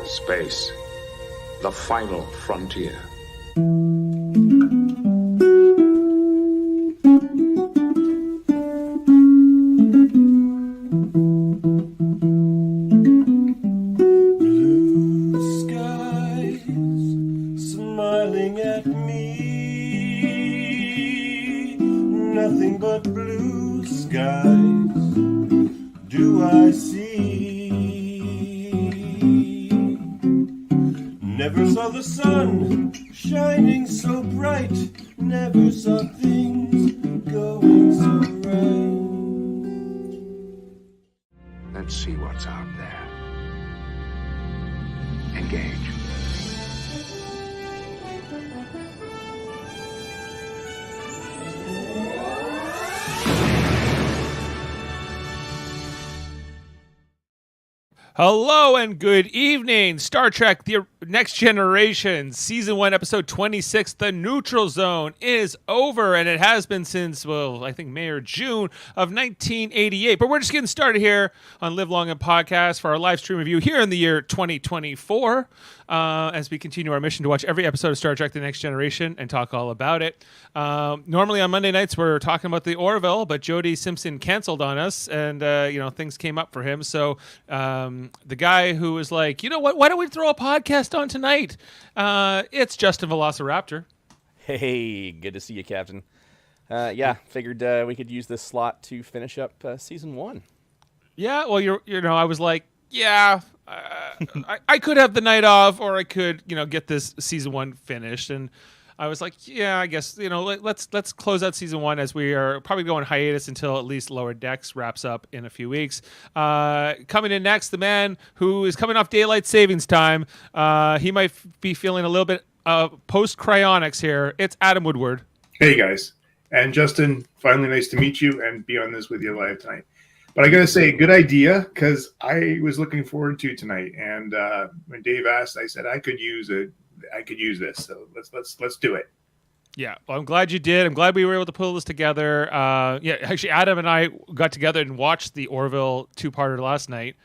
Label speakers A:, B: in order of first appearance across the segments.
A: Space, the final frontier.
B: Blue skies smiling at me, nothing but blue skies do I see. Never saw the sun shining so bright, never saw things going so right.
A: Let's see what's out there. Engage.
C: Hello and good evening. Star Trek The Next Generation, Season 1, Episode 26, The Neutral Zone is over, and it has been since, well, I think May or June of 1988. But we're just getting started here on Live Long and Podcast for our live stream review here in the year 2024, as we continue our mission to watch every episode of Star Trek The Next Generation and talk all about it. Normally on Monday nights, we're talking about the Orville, but Jody Simpson canceled on us, and, things came up for him. So, the guy who was like, you know what, why don't we throw a podcast on tonight? It's Justin Velociraptor.
D: Hey, good to see you, Captain. Figured we could use this slot to finish up season 1.
C: Yeah, well, I was like, yeah, I could have the night off, or I could, get this season 1 finished, and I was like, yeah, I guess, let's close out season 1 as we are probably going hiatus until at least Lower Decks wraps up in a few weeks. Coming in next, the man who is coming off daylight savings time. He might be feeling a little bit post-cryonics here. It's Adam Woodward.
E: Hey, guys. And Justin, finally nice to meet you and be on this with you live tonight. But I got to say, good idea, because I was looking forward to tonight. And when Dave asked, I said I could use this, so let's do it.
C: Yeah, well, I'm glad you did. I'm glad we were able to pull this together. Actually, Adam and I got together and watched the Orville 2-parter last night.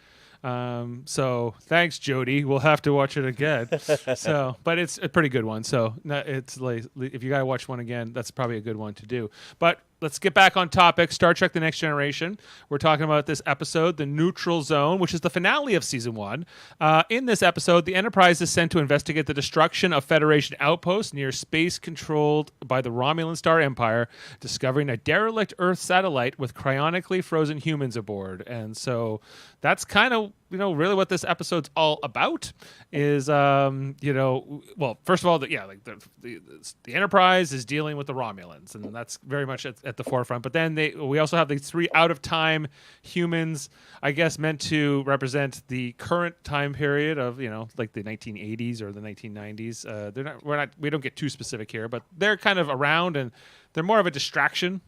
C: So thanks, Jody. We'll have to watch it again. But it's a pretty good one. So it's like, if you gotta watch one again, that's probably a good one to do. But let's get back on topic. Star Trek: The Next Generation. We're talking about this episode, The Neutral Zone, which is the finale of season 1. In this episode, the Enterprise is sent to investigate the destruction of Federation outposts near space controlled by the Romulan Star Empire, discovering a derelict Earth satellite with cryonically frozen humans aboard. And so that's kind of, really what this episode's all about is, well, first of all, the Enterprise is dealing with the Romulans, and that's very much at the forefront. But then we also have these 3 out-of-time humans, I guess, meant to represent the current time period of, like the 1980s or the 1990s. We don't get too specific here, but they're kind of around, and they're more of a distraction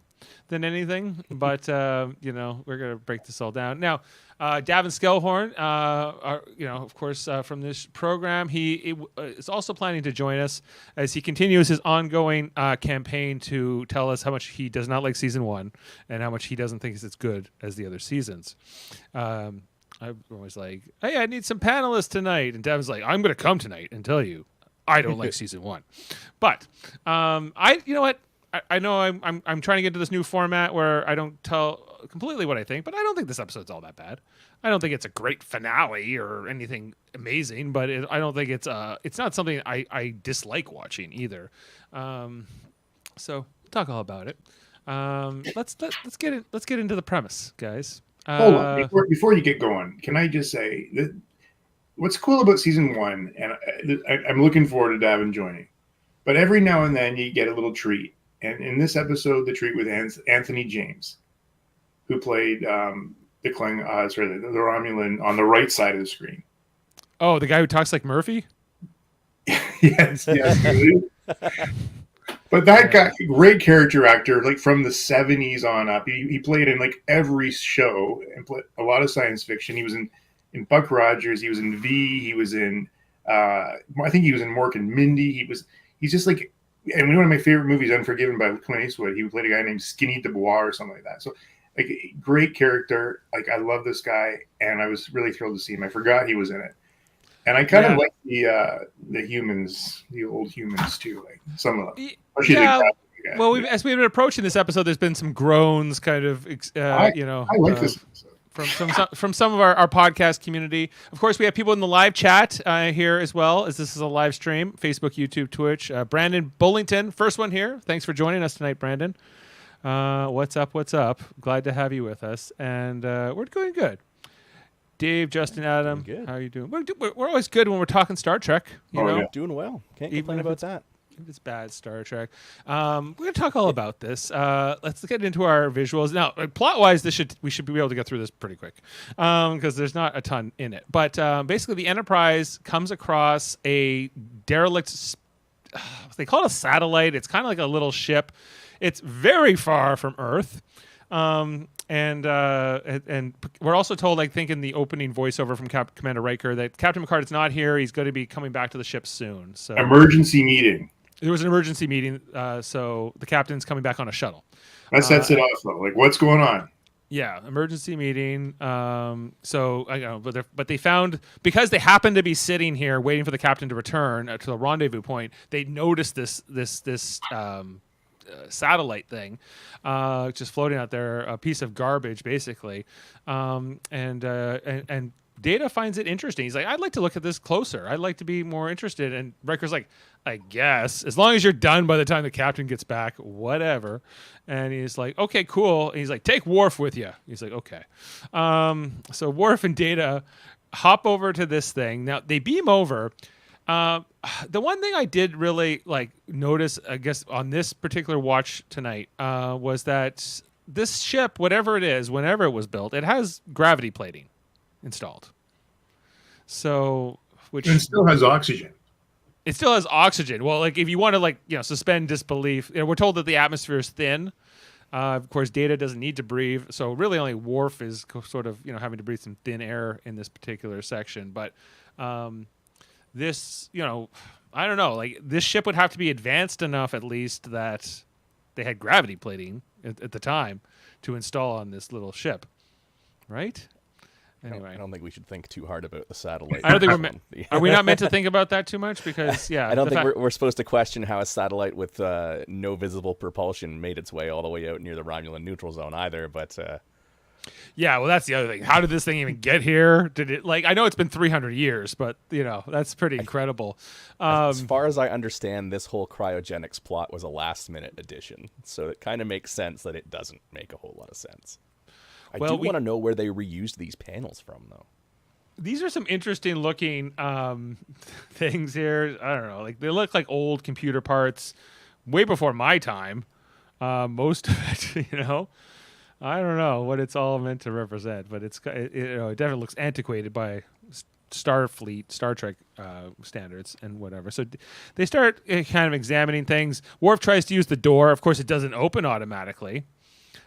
C: than anything. But, we're going to break this all down. Now, Davan Skelhorn, of course, from this program, he is also planning to join us as he continues his ongoing campaign to tell us how much he does not like season 1 and how much he doesn't think it's as good as the other seasons. I'm always like, hey, I need some panelists tonight. And Davan's like, I'm going to come tonight and tell you I don't like season 1. But you know what? I know I'm trying to get into this new format where I don't tell completely what I think, but I don't think this episode's all that bad. I don't think it's a great finale or anything amazing, but I don't think it's not something I dislike watching either. So talk all about it. Let's get into the premise, guys.
E: Hold on. Before you get going, can I just say that what's cool about season 1, and I'm looking forward to Davan joining, but every now and then you get a little treat. And in this episode, the treat with Anthony James, who played the Romulan on the right side of the screen.
C: Oh, the guy who talks like Murphy?
E: yes. But that guy, great character actor, like from the 70s on up. He played in like every show and played a lot of science fiction. He was in Buck Rogers. He was in V. He was in, I think he was in Mork and Mindy. He's just like, and one of my favorite movies, Unforgiven by Clint Eastwood, he played a guy named Skinny Dubois or something like that. So, like, great character. Like, I love this guy, and I was really thrilled to see him. I forgot he was in it. And I kind
C: Yeah.
E: of like the humans, the old humans too, like some of them.
C: Y-
E: Especially the
C: yeah.
E: graphic guy.
C: Well, as we've been approaching this episode, there's been some groans, kind of,
E: I like this episode.
C: from some of our podcast community. Of course, we have people in the live chat here as well, as this is a live stream, Facebook, YouTube, Twitch. Brandon Bullington, first one here. Thanks for joining us tonight, Brandon. What's up? What's up? Glad to have you with us, and we're doing good. Dave, Justin, Adam,
D: Good.
C: how are you doing? We're always good when we're talking Star Trek. You know,
E: Yeah.
D: Doing well. Can't
C: Even
D: complain
C: if
D: about
C: it's-
D: that.
C: if it's bad Star Trek. We're gonna talk all about this. Let's get into our visuals now. Plot-wise, we should be able to get through this pretty quick because there's not a ton in it. But basically, the Enterprise comes across a derelict. They call it a satellite. It's kind of like a little ship. It's very far from Earth. And we're also told, I think, in the opening voiceover from Commander Riker that Captain Picard is not here. He's going to be coming back to the ship soon. So
E: Emergency meeting.
C: there was an emergency meeting, so the captain's coming back on a shuttle.
E: That sets it off though. Like, what's going on?
C: Yeah, emergency meeting. So I know, but they found, because they happened to be sitting here waiting for the captain to return to the rendezvous point. They noticed this satellite thing just floating out there, a piece of garbage basically, and Data finds it interesting. He's like, I'd like to look at this closer. I'd like to be more interested. And Riker's like, I guess as long as you're done by the time the captain gets back, whatever. And he's like, okay, cool. And he's like, take Worf with you. He's like, okay. So Worf and Data hop over to this thing. Now they beam over. The one thing I did really notice, I guess, on this particular watch tonight, was that this ship, whatever it is, whenever it was built, it has gravity plating installed. So, which
E: And it still has oxygen.
C: it still has oxygen. Well, if you want to suspend disbelief, we're told that the atmosphere is thin. Of course, Data doesn't need to breathe, so really only Worf is sort of having to breathe some thin air in this particular section. But this, I don't know, this ship would have to be advanced enough at least that they had gravity plating at the time to install on this little ship, right? Anyway,
D: I don't think we should think too hard about the satellite.
C: I don't think are we not meant to think about that too much? Because
D: I don't think we're supposed to question how a satellite with no visible propulsion made its way all the way out near the Romulan neutral zone either. But
C: yeah, well, that's the other thing. How did this thing even get here? Did it I know it's been 300 years, but that's pretty incredible.
D: as far as I understand, this whole cryogenics plot was a last-minute addition, so it kind of makes sense that it doesn't make a whole lot of sense. I do want to know where they reused these panels from, though.
C: These are some interesting looking things here. I don't know. They look like old computer parts way before my time. Most of it, I don't know what it's all meant to represent, but it definitely looks antiquated by Starfleet, Star Trek standards and whatever. So they start kind of examining things. Worf tries to use the door. Of course, it doesn't open automatically.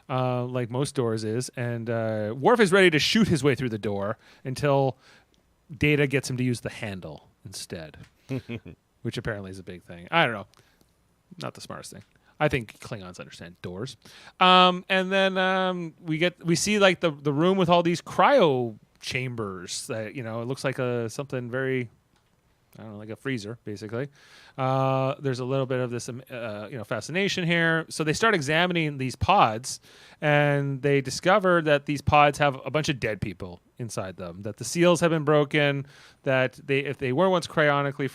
C: Like most doors is, and Worf is ready to shoot his way through the door until Data gets him to use the handle instead, which apparently is a big thing. I don't know, not the smartest thing. I think Klingons understand doors. And then we see the room with all these cryo chambers that it looks like something very, I don't know, like a freezer, basically. There's a little bit of this, fascination here. So they start examining these pods, and they discover that these pods have a bunch of dead people inside them. That the seals have been broken. That if they were once cryonically,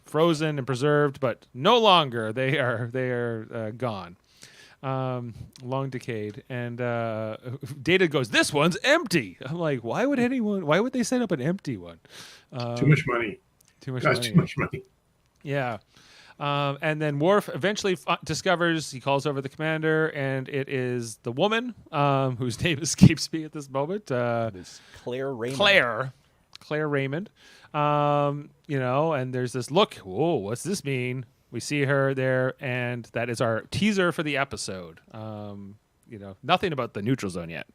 C: frozen and preserved, but no longer, they are gone. Long decayed. And Data goes, "This one's empty." I'm like, why would they set up an empty one?
E: Too much money.
C: Too much
E: Costs
C: money.
E: too much money.
C: Yeah. And then Worf eventually discovers, he calls over the commander, and it is the woman whose name escapes me at this moment.
D: It's Claire Raymond.
C: Claire Raymond. And there's this look. Whoa, what's this mean? We see her there, and that is our teaser for the episode. Nothing about the neutral zone yet.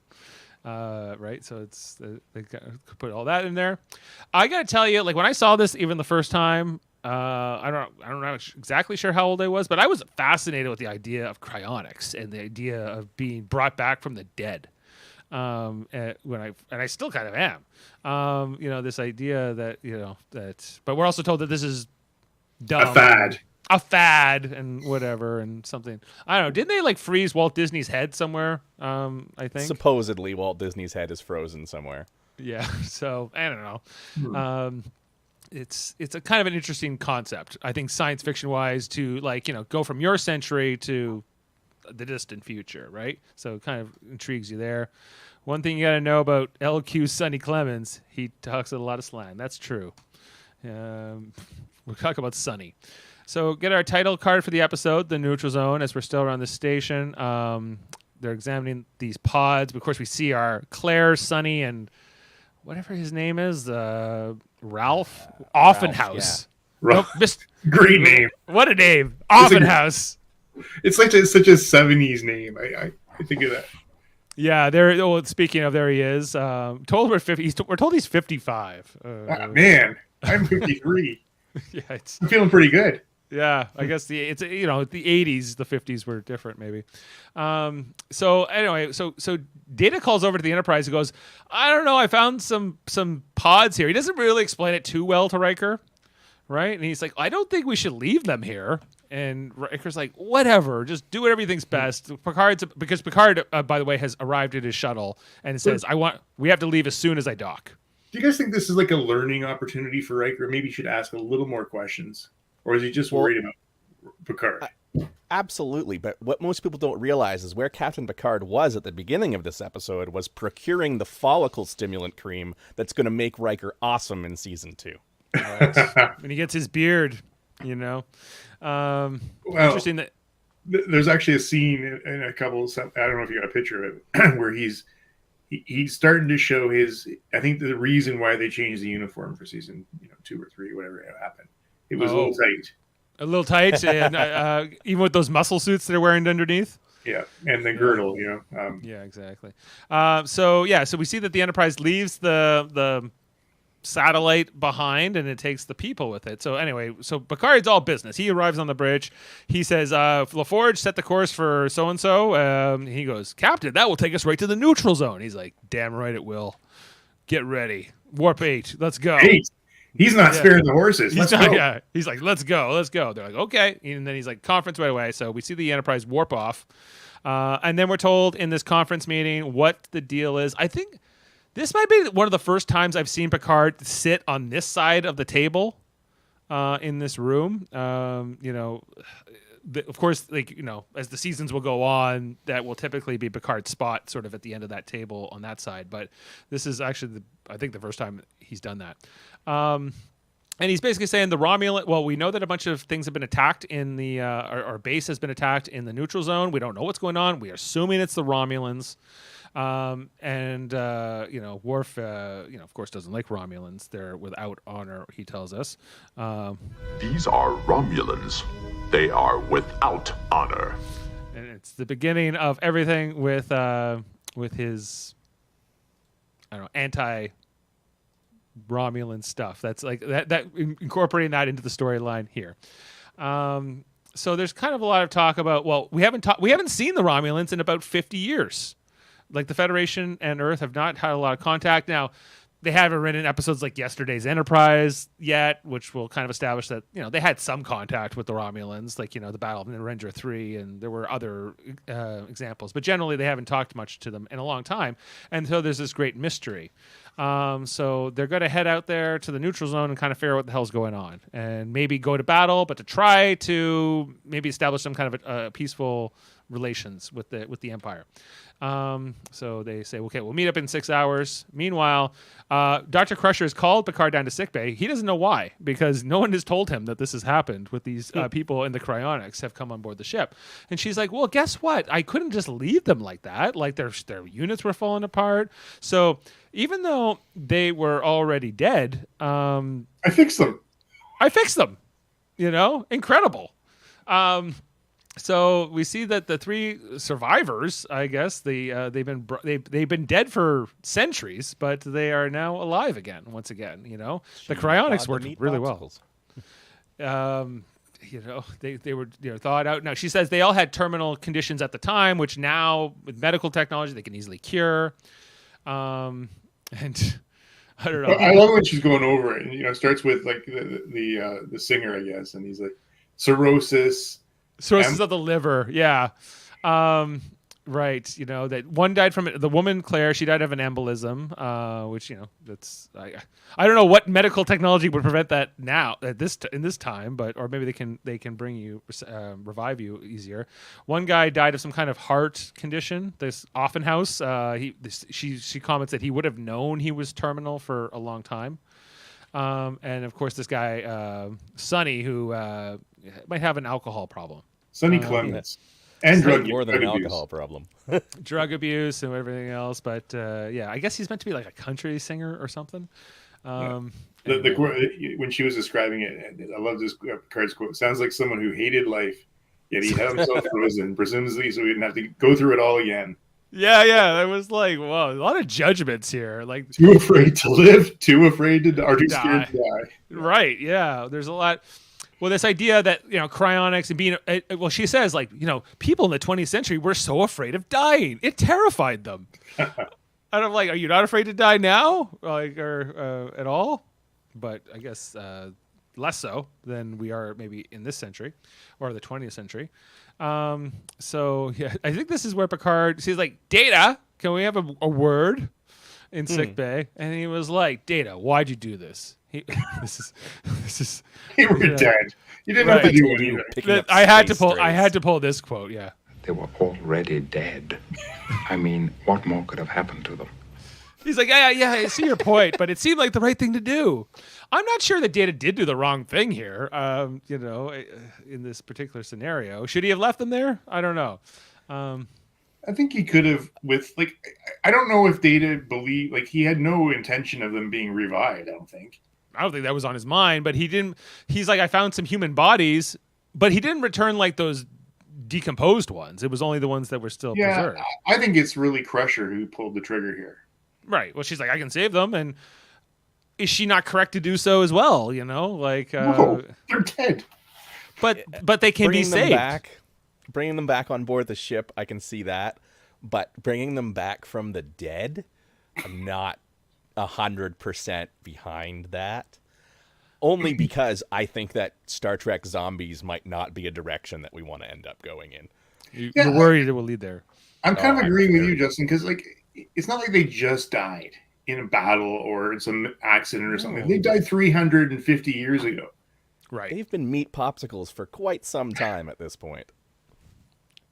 C: Right, so it's they put all that in there. I gotta tell you, when I saw this even the first time, I don't know exactly sure how old I was, but I was fascinated with the idea of cryonics and the idea of being brought back from the dead. when I still kind of am. This idea that but we're also told that this is dumb. A fad and whatever and something. I don't know. Didn't they like freeze Walt Disney's head somewhere? I think
D: supposedly Walt Disney's head is frozen somewhere.
C: Yeah. So I don't know. It's a kind of an interesting concept. I think science fiction wise to go from your century to the distant future, right? So it kind of intrigues you there. One thing you got to know about LQ Sonny Clemens, he talks a lot of slang. That's true. We'll talk about Sonny. So get our title card for the episode, The Neutral Zone, as we're still around the station. They're examining these pods. Of course, we see our Claire, Sonny, and whatever his name is, Ralph Offenhouse.
E: Yeah. Great name.
C: What a name. Offenhouse.
E: It's such a 70s name. I think of that.
C: Yeah, speaking of, there he is. Told we're 50. We're told he's 55.
E: Man, I'm 53.
C: Yeah,
E: I'm feeling pretty good.
C: Yeah, I guess the 80s, the 50s were different maybe. So anyway, so Data calls over to the Enterprise and goes, I don't know, I found some pods here. He doesn't really explain it too well to Riker, right? And he's like, I don't think we should leave them here. And Riker's like, whatever, just do whatever you think's best. Because Picard, by the way, has arrived at his shuttle and says, we have to leave as soon as I dock.
E: Do you guys think this is like a learning opportunity for Riker? Maybe he should ask a little more questions. Or is he just worried about Picard?
D: Absolutely. But what most people don't realize is where Captain Picard was at the beginning of this episode was procuring the follicle stimulant cream that's going to make Riker awesome in season 2.
C: Right. When he gets his beard, interesting that
E: there's actually a scene in a couple of, I don't know if you got a picture of it, where he's starting to show I think the reason why they changed the uniform for season 2 or 3, whatever happened. It was a little tight. A little tight,
C: and even with those muscle suits they're wearing underneath.
E: Yeah, and the girdle,
C: yeah, exactly. So we see that the Enterprise leaves the satellite behind, and it takes the people with it. So anyway, Picard's all business. He arrives on the bridge. He says, LaForge, set the course for so-and-so. He goes, Captain, that will take us right to the neutral zone. He's like, damn right it will. Get ready. Warp 8. Let's go.
E: 8. He's not sparing the horses. Let's go.
C: Yeah. He's like, let's go. They're like, okay. And then he's like, conference right away. So we see the Enterprise warp off. And then we're told in this conference meeting what the deal is. I think this might be one of the first times I've seen Picard sit on this side of the table in this room. Of course, as the seasons will go on, that will typically be Picard's spot sort of at the end of that table on that side. But this is actually, I think, the first time he's done that. And he's basically saying the Romulan. Well, we know that a bunch of things have been attacked in the our base has been attacked in the neutral zone. We don't know what's going on. We are assuming it's the Romulans. Worf, of course, doesn't like Romulans. They're without honor, he tells us.
A: These are Romulans. They are without honor.
C: And it's the beginning of everything with his, anti-Romulan stuff. That's like that incorporating that into the storyline here. So there's kind of a lot of talk about, we haven't seen the Romulans in about 50 years. Like the Federation and Earth have not had a lot of contact. Now, they haven't written episodes like Yesterday's Enterprise yet, which will kind of establish that, they had some contact with the Romulans, like, the Battle of Narendra 3, and there were other examples. But generally, they haven't talked much to them in a long time. And so there's this great mystery. So they're going to head out there to the neutral zone and kind of figure out what the hell's going on. And maybe go to battle, but to try to maybe establish some kind of a peaceful relations with the Empire. So they say, okay, we'll meet up in 6 hours. Meanwhile, Dr. Crusher has called Picard down to sickbay. He doesn't know why, because no one has told him that this has happened with these people in the cryonics have come on board the ship. And she's like, well, guess what? I couldn't just leave them like that. Like their units were falling apart. So even though they were already dead,
E: I fixed them.
C: Incredible. So we see that the 3 survivors, I guess, they've been dead for centuries, but they are now alive again. Once again, the cryonics worked really well. they were thawed out. No, she says they all had terminal conditions at the time, which now with medical technology they can easily cure. And I don't know.
E: I love when she's going over it, and it starts with like the singer, I guess, and he's like cirrhosis
C: of the liver, yeah. Right, that one died from it. The woman Claire, she died of an embolism, which that's I don't know what medical technology would prevent that now in this time, or maybe they can bring you revive you easier. One guy died of some kind of heart condition. This Offenhouse, she comments that he would have known he was terminal for a long time, and of course this guy Sonny, who might have an alcohol problem.
E: Sonny Clements. And
D: more than an alcohol problem.
C: Drug abuse and everything else. But I guess he's meant to be like a country singer or something.
E: When she was describing it, I love this Picard's quote. Sounds like someone who hated life, yet he had himself frozen, presumably so he didn't have to go through it all again.
C: Yeah. It was like, wow, a lot of judgments here. Like
E: too afraid to live, too afraid to die, or too scared to die.
C: Right, yeah. There's a lot. Well, this idea that, cryonics and being, she says, like, people in the 20th century were so afraid of dying. It terrified them. And I'm like, are you not afraid to die now? Or at all? But I guess less so than we are maybe in this century or the 20th century. So, yeah, I think this is where Picard, she's like, Data, can we have a word in sick bay? And he was like, Data, why'd you do this? This is.
E: You were dead. You didn't have to do anything.
C: I had to pull this quote. Yeah.
F: They were already dead. I mean, what more could have happened to them?
C: He's like, yeah, I see your point, but it seemed like the right thing to do. I'm not sure that Data did do the wrong thing here. In this particular scenario, should he have left them there? I don't know.
E: I think he could have I don't know if Data believed, he had no intention of them being revived, I don't think
C: that was on his mind, but he didn't. He's like, I found some human bodies, but he didn't return like those decomposed ones. It was only the ones that were still preserved.
E: I think it's really Crusher who pulled the trigger here.
C: Right. Well, she's like, I can save them, and is she not correct to do so as well?
E: No, they're dead.
C: But they can be saved.
D: Bringing them back on board the ship, I can see that. But bringing them back from the dead, I'm not 100% behind that. Only because I think that Star Trek zombies might not be a direction that we want to end up going in.
C: You're worried it will lead there.
E: I'm kind of agreeing with you, Justin, because it's not like they just died in a battle or in some accident or something. They died 350 years ago.
C: Right.
D: They've been meat popsicles for quite some time at this point.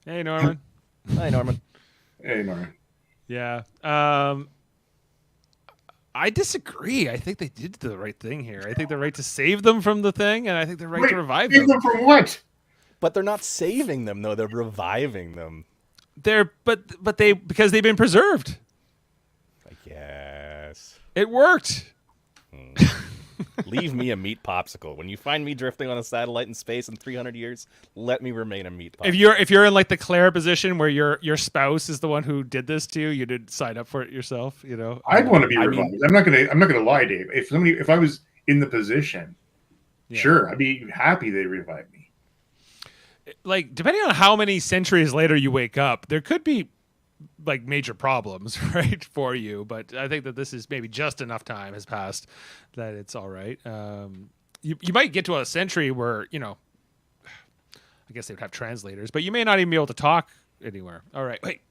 C: Hey, Norman.
D: Hi, Norman.
E: Hey, Norman.
C: Yeah. I disagree. I think they did the right thing here. I think they're right to save them from the thing, and I think they're right to revive them.
E: Save them from what?
D: But they're not saving them, though. They're reviving them.
C: Because they've been preserved.
D: I guess.
C: It worked.
D: Leave me a meat popsicle. When you find me drifting on a satellite in space in 300 years, let me remain a meat popsicle.
C: If you're in like the Claire position where your spouse is the one who did this to you, you didn't sign up for it yourself.
E: I'd want to be revived. I'm not gonna lie, Dave. If I was in the position, sure, I'd be happy they revived me.
C: Like, depending on how many centuries later you wake up, there could be like major problems, right, for you. But I think that this is maybe just enough time has passed that it's all right. You might get to a century where, I guess they would have translators, but you may not even be able to talk anywhere. All right, wait.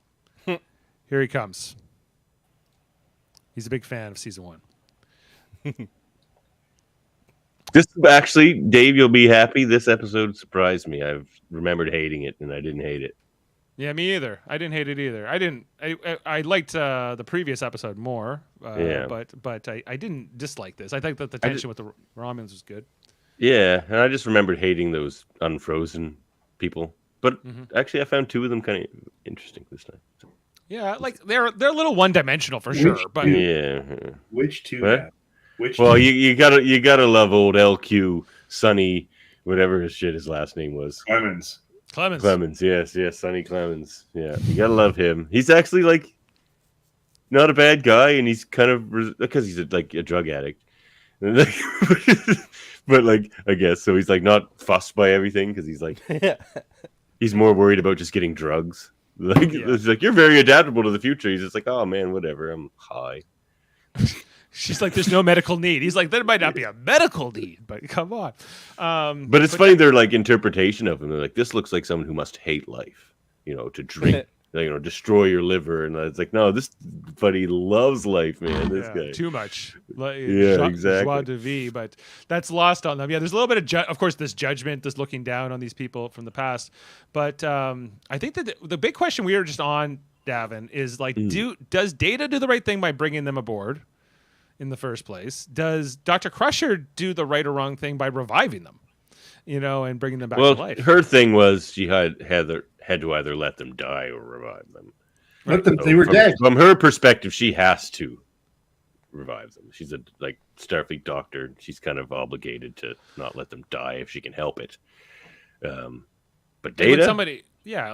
C: Here he comes. He's a big fan of season 1.
G: This actually, Dave, you'll be happy. This episode surprised me. I've remembered hating it, and I didn't hate it.
C: Yeah, me either. I didn't hate it either. I liked the previous episode more. But I didn't dislike this. I think that the tension with the Romulans was good.
G: Yeah, and I just remembered hating those unfrozen people. But actually, I found 2 of them kind of interesting this time. So.
C: Yeah, like they're a little one-dimensional for sure. But
G: yeah,
E: which 2?
G: What?
E: Which?
G: Well, you gotta love old LQ Sonny, whatever his last name was.
E: Clemens,
G: yes, Sonny Clemens. Yeah, you gotta love him. He's actually like not a bad guy, and he's kind of because he's a drug addict, But like, I guess so. He's like not fussed by everything because he's like, he's more worried about just getting drugs. Like, it's like, you're very adaptable to the future. He's just like, oh man, whatever. I'm high.
C: She's like, there's no medical need. He's like, there might not be a medical need, but come on.
G: But it's funny, their like interpretation of him. They're like, this looks like someone who must hate life, to drink, destroy your liver. And it's like, no, this buddy loves life, man. This guy.
C: Too much.
G: Exactly.
C: Joie de vie, but that's lost on them. Yeah, there's a little bit of course, this judgment, this looking down on these people from the past. But I think that the big question we were just on, Davan, is like, does Data do the right thing by bringing them aboard in the first place? Does Dr. Crusher do the right or wrong thing by reviving them, and bringing them back to life?
G: Her thing was she had to either let them die or revive them.
E: They were dead.
G: From her perspective, she has to revive them. She's a Starfleet doctor. She's kind of obligated to not let them die if she can help it. But Data,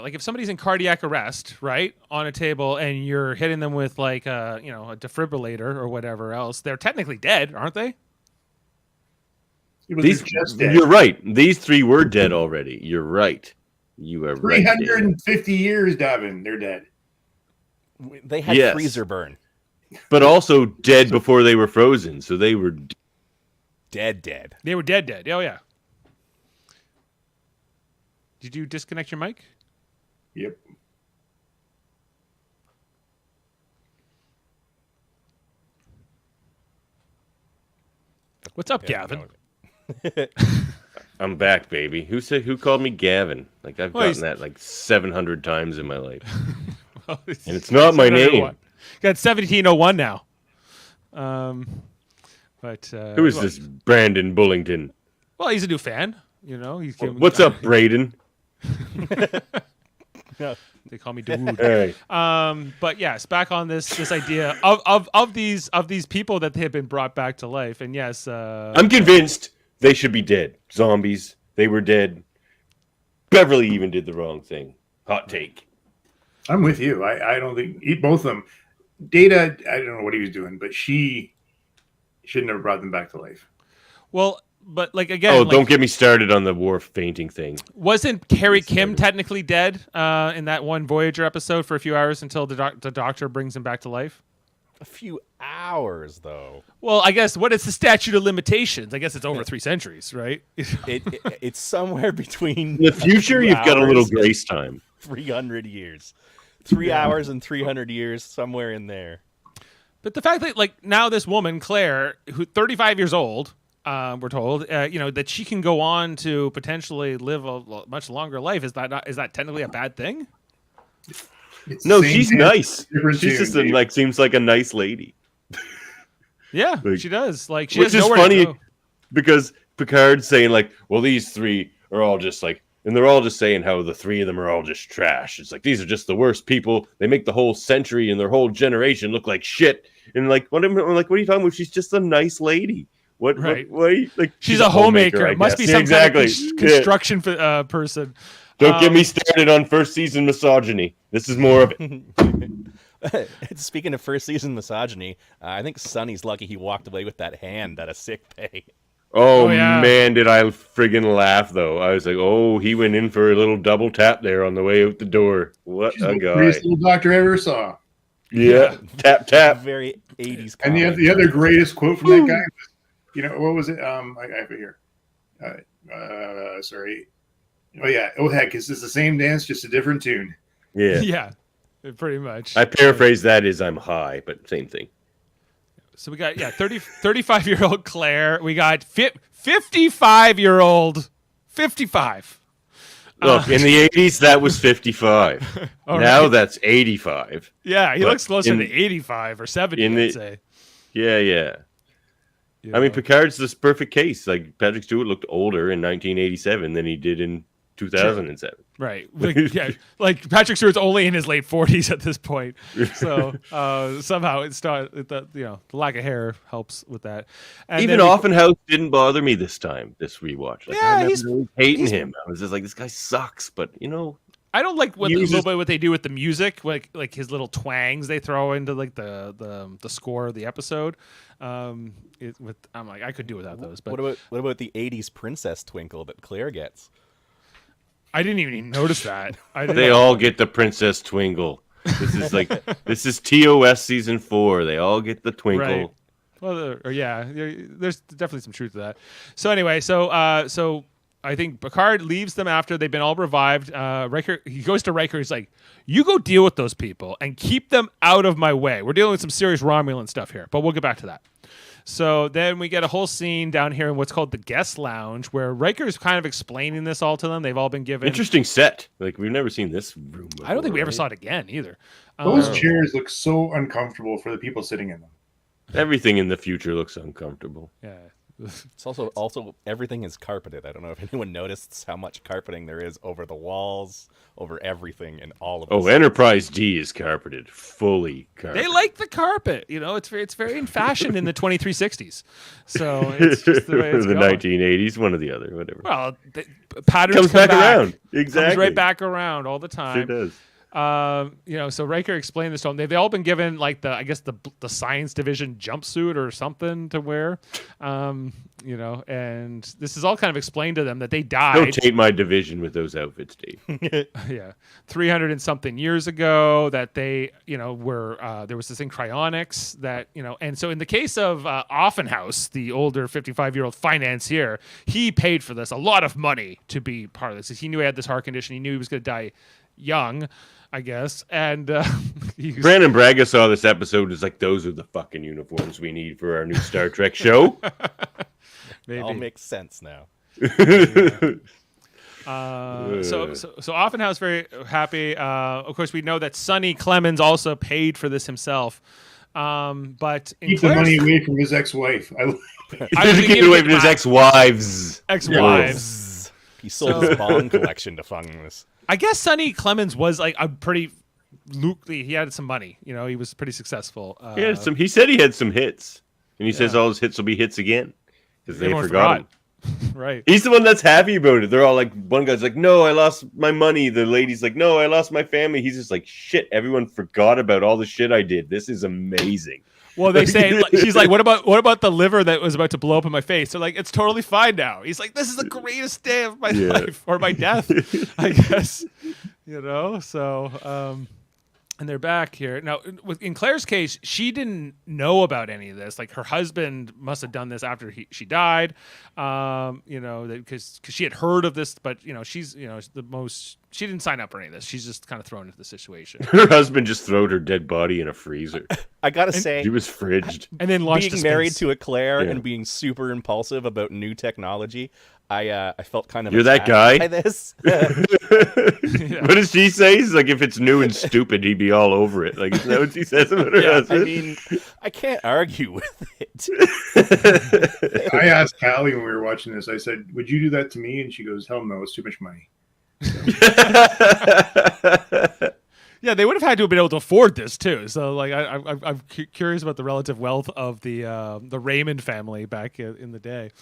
C: like if somebody's in cardiac arrest, right, on a table, and you're hitting them with like a defibrillator or whatever else, they're technically dead, aren't they?
G: You're right. These three were dead already. You're right. You are
E: 350 years, Davan. They're dead.
D: They had freezer burn.
G: But also dead before they were frozen, so they were
D: dead.
C: They were dead. Oh, yeah. Did you disconnect your mic?
E: Yep.
C: What's up, Gavin?
G: I'm back, baby. Who called me Gavin? Like, I've gotten that like 700 times in my life. And it's not my name.
C: Got 1701 now.
G: Who is this Brandon Bullington?
C: Well, he's a new fan.
G: What's up, Braden?
C: They call me Dawood.
G: Hey.
C: But yes, back on this idea of these people that have been brought back to life, and yes,
G: I'm convinced they should be dead. Zombies. They were dead. Beverly even did the wrong thing. Hot take.
E: I'm with you. I don't think both of them. Data, I don't know what he was doing, but she should never brought them back to life.
C: Well, but like again,
G: don't get me started on the Worf fainting thing.
C: Wasn't Carrie Kim technically dead in that one Voyager episode for a few hours until the doctor brings him back to life?
D: A few hours, though.
C: Well, I guess what is the statute of limitations? I guess it's over 3 centuries, right?
D: It's somewhere between.
G: In the future, you've got a little grace time.
D: 300 years. 3 hours and 300 years, somewhere in there.
C: But the fact that, like, now this woman, Claire, who 35 years old, we're told, that she can go on to potentially live a much longer life, is that technically a bad thing?
G: No, she's nice. She's just seems like a nice lady.
C: Yeah, she does. Like, she
G: which
C: has
G: is
C: nowhere
G: funny
C: to go.
G: because Picard's saying like, well, these three are all just like. And they're all just saying how the three of them are all just trash. It's like, these are just the worst people. They make the whole century and their whole generation look like shit. And like, what are you talking about? She's just a nice lady. What?
C: Right.
G: What
C: she's a homemaker. It must be some kind of construction person.
G: Don't get me started on first season misogyny. This is more of it.
D: Speaking of first season misogyny, I think Sonny's lucky he walked away with that hand at a sick pay.
G: Oh man, did I friggin' laugh though. I was like, oh, he went in for a little double tap there on the way out the door. What a guy.
E: The greatest little doctor I ever saw.
G: Yeah, tap, tap.
D: Very 80s
E: And the other greatest quote from that guy was, what was it? I have it here. Sorry. Oh, yeah. Oh, heck, it's the same dance, just a different tune.
G: Yeah.
C: Yeah, pretty much.
G: I paraphrase that as I'm high, but same thing.
C: So we got 35-year-old Claire. We got 55-year-old 55.
G: Look, in the 80s that was 55. Now that's 85.
C: Yeah, he looks closer to 85 or 70. I'd say.
G: Yeah. I mean, Picard's this perfect case. Like Patrick Stewart looked older in 1987 than he did in 2007.
C: Right. Like Patrick Stewart's only in his late 40s at this point. So somehow the lack of hair helps with that. And
G: even Offenhouse didn't bother me this time, this rewatch. Like,
C: yeah,
G: I remember hating him. I was just like, this guy sucks, but
C: I don't like what they do with the music, like his little twangs they throw into like the score of the episode. I'm like, I could do without those. But
D: what about the '80s princess twinkle that Claire gets?
C: I didn't even notice that.
G: They all get the princess twinkle. This is TOS season 4. They all get the twinkle.
C: Right. Well, there's definitely some truth to that. So anyway, so I think Picard leaves them after they've been all revived. Riker, he goes to Riker. He's like, "You go deal with those people and keep them out of my way. We're dealing with some serious Romulan stuff here, but we'll get back to that." So then we get a whole scene down here in what's called the guest lounge, where Riker's kind of explaining this all to them. They've all been given
G: interesting set. Like we've never seen this room before,
C: I don't think we ever saw it again either.
E: Those chairs look so uncomfortable for the people sitting in them.
G: Everything in the future looks uncomfortable.
C: Yeah.
D: It's also everything is carpeted. I don't know if anyone noticed how much carpeting there is over the walls, over everything, and all of this.
G: Oh, Enterprise D is carpeted, fully carpeted.
C: They like the carpet, it's very in fashion in the 2360s. So it's just the way it's
G: the
C: going.
G: 1980s, one or the other, whatever.
C: Well, patterns
G: comes back around. Exactly.
C: Comes right back around all the time.
G: Sure does.
C: So Riker explained this to them. They've all been given like the science division jumpsuit or something to wear. And this is all kind of explained to them that they died.
G: Don't taint my division with those outfits, Dave.
C: 300 and something years ago that they, were, there was this thing cryonics that, and so in the case of Offenhouse, the older 55-year-old financier, he paid for this a lot of money to be part of this. He knew he had this heart condition. He knew he was going to die young, I guess. And
G: Brandon Braga saw this episode and was like, those are the fucking uniforms we need for our new Star Trek show.
D: Maybe. It all makes sense now.
C: So Offenhouse very happy. Of course, we know that Sonny Clemens also paid for this himself. But
E: keep the money away from his ex-wife.
G: He doesn't keep it away from his ex-wives.
C: Ex-wives.
D: He sold his Bond collection to fund this.
C: I guess Sonny Clemens was like a pretty. He had some money. He was pretty successful.
G: He said he had some hits, and he says all his hits will be hits again because they forgot him.
C: Right.
G: He's the one that's happy about it. They're all like, one guy's like, "No, I lost my money." The lady's like, "No, I lost my family." He's just like, "Shit, everyone forgot about all the shit I did. This is amazing."
C: Well, they say she's like, "What about the liver that was about to blow up in my face?" They're like, "It's totally fine now." He's like, "This is the greatest day of my life or my death, I guess." So and they're back here now. In Claire's case, she didn't know about any of this. Like her husband must have done this after she died. Because she had heard of this, but she's the most. She didn't sign up for any of this. She's just kind of thrown into the situation.
G: Her husband just threw her dead body in a freezer.
D: I gotta say,
G: she was fridged.
C: And then launched
D: being married to a Claire and being super impulsive about new technology. I felt kind of
G: you're that guy
D: by this.
G: What does she say? He's like, if it's new and stupid, he'd be all over it. Like, is that what she says about her husband?
D: I mean, I can't argue with it.
E: I asked Callie when we were watching this. I said, "Would you do that to me?" And she goes, "Hell no, it's too much money."
C: Yeah, they would have had to have been able to afford this too. So, like, I'm curious about the relative wealth of the Raymond family back in the day.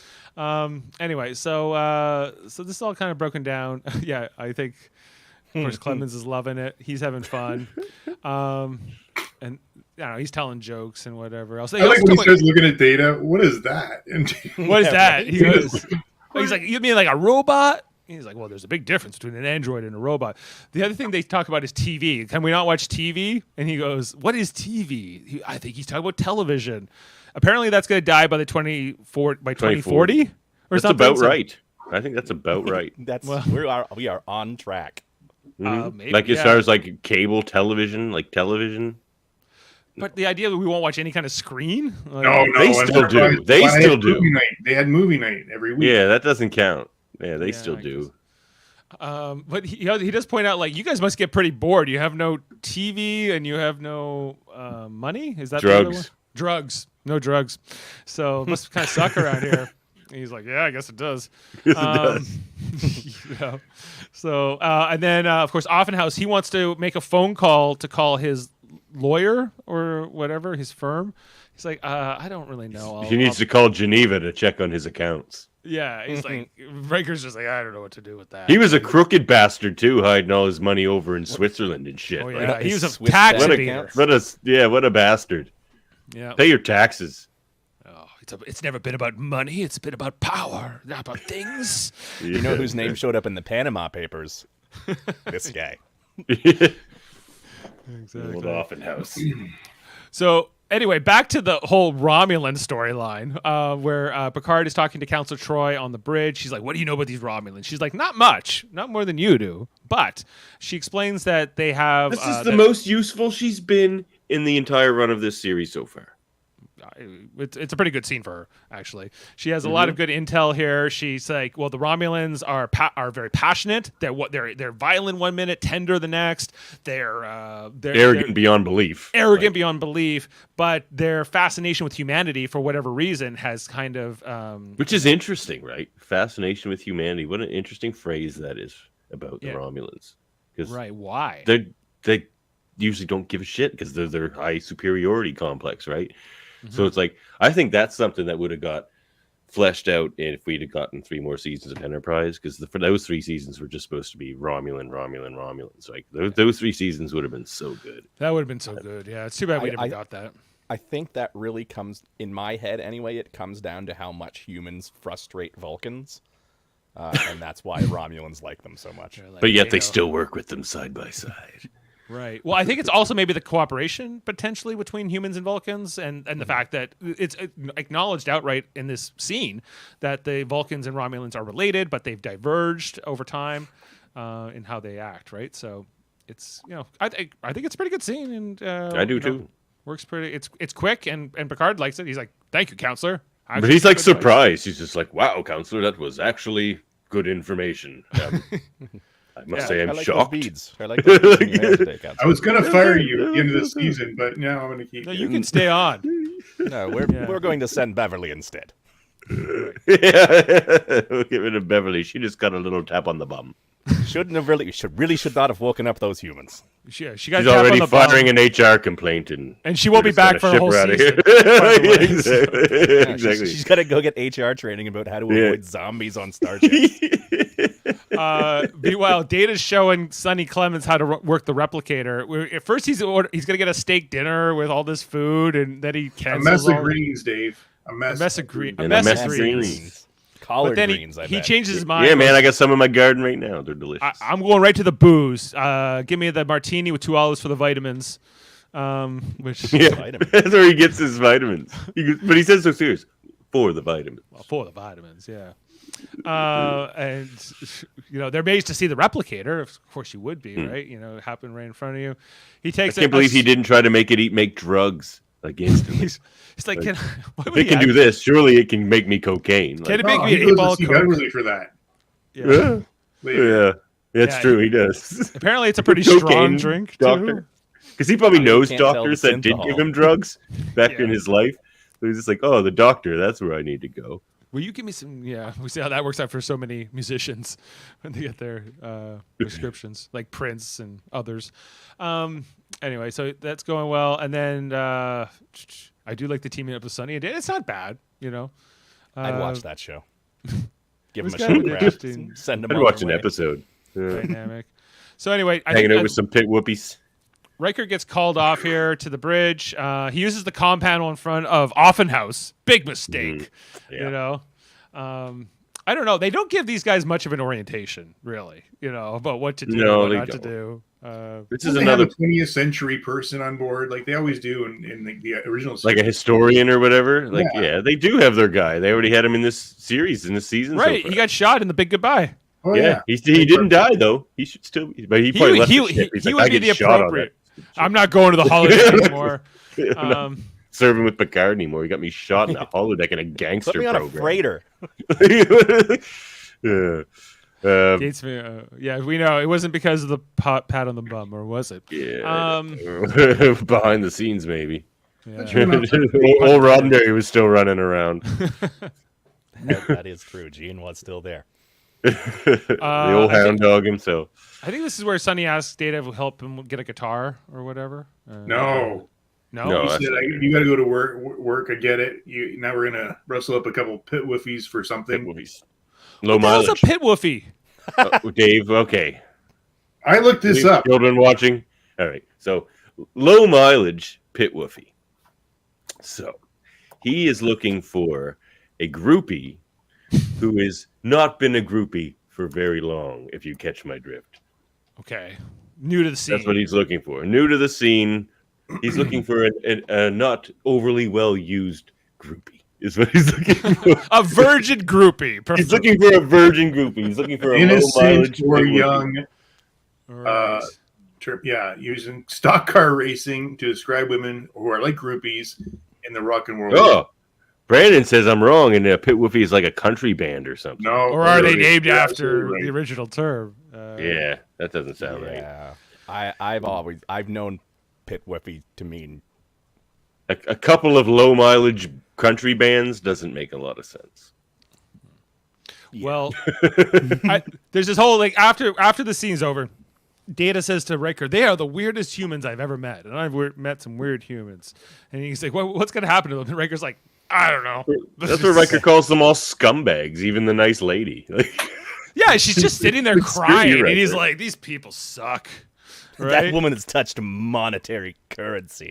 C: Anyway, so this is all kind of broken down. Yeah, I think, of course, Clemens is loving it. He's having fun, and I don't know, he's telling jokes and whatever else.
E: I like when he starts looking at Data. What is that?
C: What is that? He goes, he's like, "You mean like a robot?" He's like, "Well, there's a big difference between an android and a robot." The other thing they talk about is TV. Can we not watch TV? And he goes, "What is TV?" I think he's talking about television. Apparently, that's going to die by 2040 or
G: that's
C: something.
G: About right. I think that's about right.
D: We are on track.
G: Mm-hmm.
C: Maybe,
G: like as far as like cable television, like television.
C: But the idea that we won't watch any kind of screen? Like,
E: no,
G: they still do. They still do.
E: They had movie night every week.
G: Yeah, that doesn't count. Yeah, they still do.
C: But he does point out, like, you guys must get pretty bored. You have no TV and you have no money. Is that
G: drugs?
C: Drugs, no drugs. So it must kind of suck around here. And he's like, "Yeah, I guess it does."
G: Yes, it does.
C: So and then of course, Offenhouse, he wants to make a phone call to call his lawyer or whatever, his firm. He's like, "I don't really know."
G: He needs to call Geneva to check on his accounts.
C: Yeah, he's like, Riker's just like, I don't know what to do with that.
G: He was a crooked bastard too, hiding all his money over in Switzerland and shit.
C: Oh
G: Like,
C: yeah, he was a
D: Swiss
C: tax
D: bank
C: evader.
G: what a bastard.
C: Yeah.
G: Pay your taxes.
C: Oh, it's never been about money. It's been about power, not about things.
D: You know whose name showed up in the Panama Papers? This guy.
C: Exactly.
G: Old Offenhouse. House.
C: So anyway, back to the whole Romulan storyline, where Picard is talking to Counselor Troy on the bridge. She's like, "What do you know about these Romulans?" She's like, "Not much, not more than you do." But she explains that they have.
G: This is the most useful she's been in the entire run of this series so far.
C: It's a pretty good scene for her, actually. She has a lot of good intel here. She's like, well, the Romulans are very passionate. They're violent 1 minute, tender the next. They're
G: arrogant beyond belief.
C: Arrogant beyond belief, but their fascination with humanity, for whatever reason, has kind of
G: which is interesting, right? Fascination with humanity. What an interesting phrase that is about the Romulans.
C: Right? Why?
G: They usually don't give a shit because they're their high superiority complex, right? So it's like, I think that's something that would have got fleshed out if we'd have gotten 3 more seasons of Enterprise, because those 3 seasons were just supposed to be Romulan. So like those 3 seasons would have been so good.
C: That would have been so good. Yeah, it's too bad we never got that.
D: I think that really comes, in my head anyway, it comes down to how much humans frustrate Vulcans. And that's why Romulans like them so much.
C: Like,
G: but yet they still work with them side by side.
C: Right. Well, I think it's also maybe the cooperation potentially between humans and Vulcans, and the fact that it's acknowledged outright in this scene that the Vulcans and Romulans are related, but they've diverged over time in how they act. Right. So it's, I think it's a pretty good scene, and
G: I do too.
C: Works pretty. It's quick, and Picard likes it. He's like, "Thank you, Counselor."
G: But he's like surprised. He's just like, "Wow, Counselor, that was actually good information." I must say, I'm shocked.
D: Beads. I like those beads.
E: I was going to fire you at the end of the season, but now I'm going to keep.
C: No, you can stay on.
D: No, we're going to send Beverly instead.
G: Yeah, we'll get rid of Beverly. She just got a little tap on the bum.
D: Should not have woken up those humans.
C: She got
G: She's already firing an HR complaint, and
C: she won't be back for a whole season.
G: Exactly.
D: She's got to go get HR training about how to avoid zombies on starships.
C: Meanwhile, Data's showing Sonny Clemens how to work the replicator. At first, he's going to get a steak dinner with all this food, and then he cancels
E: a mess of greens, Dave. A mess of
C: greens.
D: Collard
C: but then
D: greens,
C: he changes his mind.
G: Yeah, man, I got some in my garden right now. They're delicious.
C: I'm going right to the booze. Give me the martini with $2 for the vitamins. Which
G: that's where he gets his vitamins. But he says so serious. For the vitamins.
C: Well, for the vitamins, yeah. And they're amazed to see the replicator. Of course, you would be, right? Happen right in front of you. He takes.
G: I can't believe he didn't try to make drugs. Like instantly.
C: He's like,
G: if it can do this, surely it can make me cocaine.
C: Can it make me an 8-ball coke?
E: Beverly for that.
G: Yeah. That's true. He does.
C: Apparently, it's a pretty strong drink,
G: doctor. Because he probably knows doctors that did give him drugs back in his life. So he's just like, oh, the doctor. That's where I need to go.
C: Will you give me some? Yeah, we see how that works out for so many musicians when they get their prescriptions, like Prince and others. Anyway, so that's going well, and then I do like the teaming up with Sonny and Dan. It's not bad,
D: I'd watch that show. Give him a
C: kind of
D: shot. Send him.
G: I'd watch an episode.
C: Dynamic. So anyway,
G: hanging out with some pit whoopies.
C: Riker gets called off here to the bridge. He uses the comm panel in front of Offenhouse. Big mistake. I don't know. They don't give these guys much of an orientation, really, about what to do and what not to do.
E: This is another 20th century person on board, like they always do in the original series.
G: Like a historian or whatever. Like, they do have their guy. They already had him in this series, in this season.
C: Right.
G: So
C: he got shot in The Big Goodbye.
E: Oh, yeah.
G: He didn't die, though. He should still be. But he probably left the ship. He's
C: he
G: like,
C: would be the appropriate. I'm not going to the holodeck anymore.
G: Serving with Picard anymore. He got me shot in a holodeck in a gangster
D: program. Put me on a freighter.
C: We know it wasn't because of the pat on the bum, or was it?
G: Yeah. Behind the scenes, maybe. Yeah. Old Roddenberry was still running around.
D: That is true. Gene was still there.
G: The old hound dog himself.
C: I think this is where Sonny asks Data to help him get a guitar or whatever.
E: No.
C: No,
E: He
G: that's
E: said,
G: not good.
E: "You got to go to work. I get it. Now we're gonna rustle up a couple pit woofies for
G: Pit
E: something."
G: woofies. Low
C: What the hell's
G: mileage.
C: a pit woofie?
G: Dave, okay.
E: I looked this up.
G: Children watching. All right. So low mileage pit woofie. So he is looking for a groupie who has not been a groupie for very long, if you catch my drift.
C: Okay, new to the scene.
G: That's what he's looking for. New to the scene. He's looking for a not overly well used groupie. Is what he's looking for.
C: A virgin groupie.
G: He's looking for a virgin groupie. He's looking for a low
E: Innocent
G: mileage
E: or
G: pit woofie.
E: young.
C: Right.
E: Using stock car racing to describe women who are like groupies in the rock and roll.
G: Oh, Brandon says I'm wrong, and pit woofie is like a country band or something.
E: No,
C: Or are they
E: really,
C: named
E: you're
C: after
E: absolutely right.
C: the original term?
G: Yeah, that doesn't sound right.
D: Yeah, I've known pit woofie to mean
G: A couple of low mileage country bands doesn't make a lot of sense.
C: Well, there's this whole after the scene's over, Data says to Riker, "They are the weirdest humans I've ever met, and I've met some weird humans." And he's like, "What's going to happen to them?" And Riker's like, "I don't know."
G: That's what Riker calls them all scumbags, even the nice lady.
C: Yeah, she's just sitting there
G: Screw you,
C: crying, and
G: Riker.
C: he's like, "These people suck."
D: that
C: Right?
D: woman has touched monetary currency.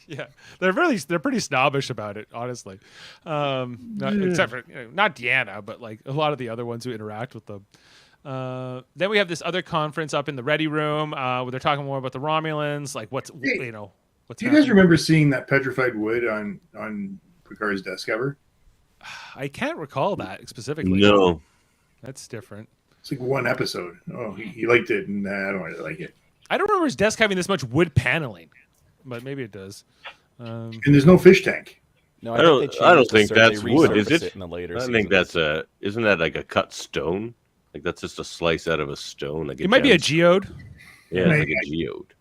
C: Yeah, they're pretty snobbish about it, honestly. Except for not Deanna, but like a lot of the other ones who interact with them. Then we have this other conference up in the Ready Room where they're talking more about the Romulans, like what's
E: Do
C: happening.
E: you guys remember seeing that petrified wood on Picard's desk cover?
C: I can't recall that specifically.
G: No.
C: That's different.
E: It's like one episode. Oh, he liked it, and I don't really like it.
C: I don't remember his desk having this much wood paneling, but maybe it does.
E: And there's no fish tank.
D: No,
G: I don't think that's wood, is it?
D: In the later
G: I think
D: seasons.
G: isn't that like a cut stone? Like that's just a slice out of a stone. Like
C: It might be a
G: gemstone.
C: geode.
G: Yeah, it's like a geode.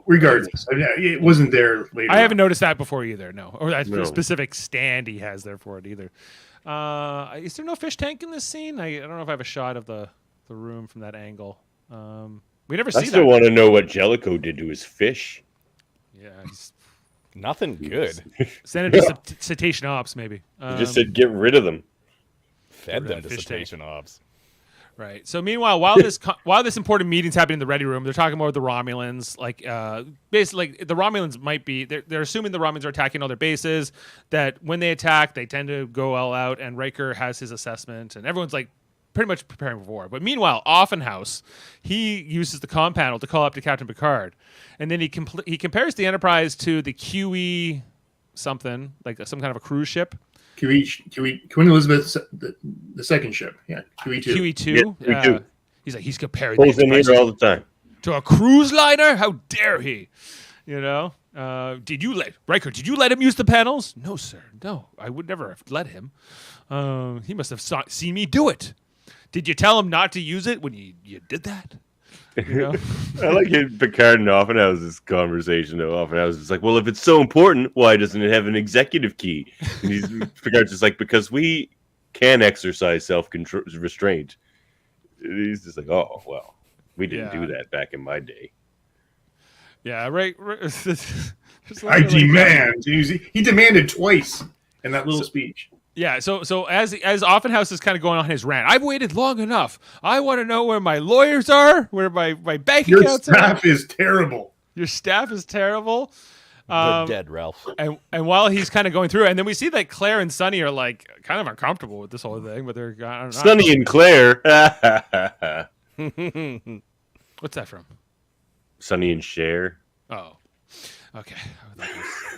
E: Regardless, it wasn't there later.
C: I haven't noticed that before either. No, or that
G: No.
C: specific stand he has there for it either. Is there no fish tank in this scene? I don't know if I have a shot of the room from that angle. We never
G: I
C: see
G: still
C: that.
G: want to know what Jellicoe did to his fish.
C: Yeah, he's
D: Nothing good.
C: send it to cetacean ops maybe.
G: He just said get rid of them.
D: Fed them to
C: fish tank.
D: cetacean ops.
C: Right. So meanwhile, while this important meeting's happening in the Ready Room, they're talking more with the Romulans. Like, basically, like, the Romulans might be they're assuming the Romulans are attacking all their bases. That when they attack, they tend to go all out. And Riker has his assessment, and everyone's like pretty much preparing for war. But meanwhile, Offenhouse, he uses the comm panel to call up to Captain Picard, and then he compares the Enterprise to the QE something like some kind of a cruise ship.
E: Queen Elizabeth, the second ship. Yeah, QE2.
C: QE2.
G: Yeah, QE2.
C: He's like, he's comparing
G: Pulls
C: the
G: in
C: Enterprise
G: here all the time.
C: to a cruise liner? How dare he? You know? Riker, did you let him use the panels? No, sir. No, I would never have let him. He must have seen me do it. Did you tell him not to use it when you did that? You know?
G: I like it. Picard and Offenhouse's conversation. Though Offenhouse is like, well, if it's so important, why doesn't it have an executive key? And Picard's just like, because we can exercise self-restraint. He's just like, oh, well, we didn't do that back in my day.
C: Yeah, right.
E: I demand. He demanded twice in that little speech.
C: Yeah, so as Offenhouse is kind of going on his rant, I've waited long enough. I want to know where my lawyers are, where my bank
E: Your
C: accounts are.
E: staff is terrible.
C: Your staff is terrible.
D: They're dead, Ralph.
C: And while he's kind of going through it, and then we see that Claire and Sunny are like kind of uncomfortable with this whole thing, but they're I don't know.
G: Sunny and Claire.
C: What's that from?
G: Sunny and Cher.
C: Oh, okay.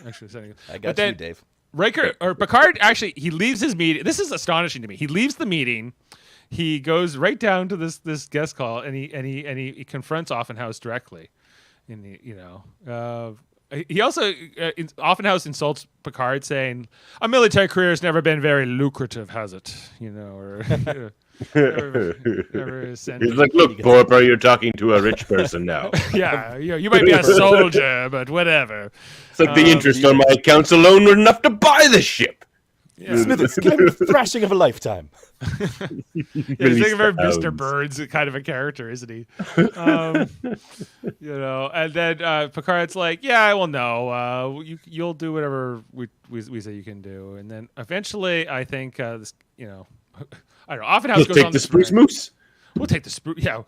C: Actually, saying.
D: I got you, Dave.
C: Riker or Picard actually he leaves his meeting. This is astonishing to me. He leaves the meeting. He goes right down to this guest call and he confronts Offenhouse directly. And he also Offenhouse insults Picard, saying, "A military career has never been very lucrative, has it?" You know, or
G: He's like, "Look, Borpa, you're talking to a rich person now."
C: Yeah, you might be a soldier, but whatever.
G: It's like the interest on my accounts alone were enough to buy the ship.
D: Smithers, give him the thrashing of a lifetime.
C: He's like a very Mr. Burns kind of a character, isn't he? And then Picard's like, yeah, well, no, you'll do whatever we say you can do. And then eventually, I think this, I don't know. Offenhouse goes
G: take
C: on
G: the spruce moose.
C: We'll take the spruce. Yeah.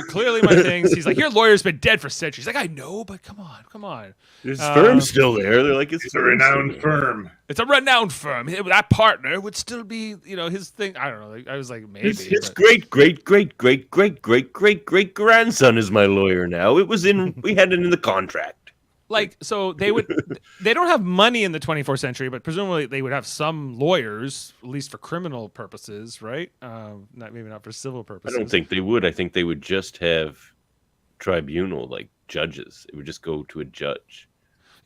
C: Clearly, my things. He's like, your lawyer's been dead for centuries. He's like, I know, but come on.
G: His firm's still there. They're like,
E: it's a renowned firm.
C: It's a renowned firm. That partner would still be, his thing. I don't know. I was like, maybe.
G: His great grandson is my lawyer now. We had it in the contract.
C: Like, so they don't have money in the 24th century, but presumably they would have some lawyers, at least for criminal purposes, right? Maybe not for civil purposes.
G: I don't think they would. I think they would just have tribunal, like judges. It would just go to a judge.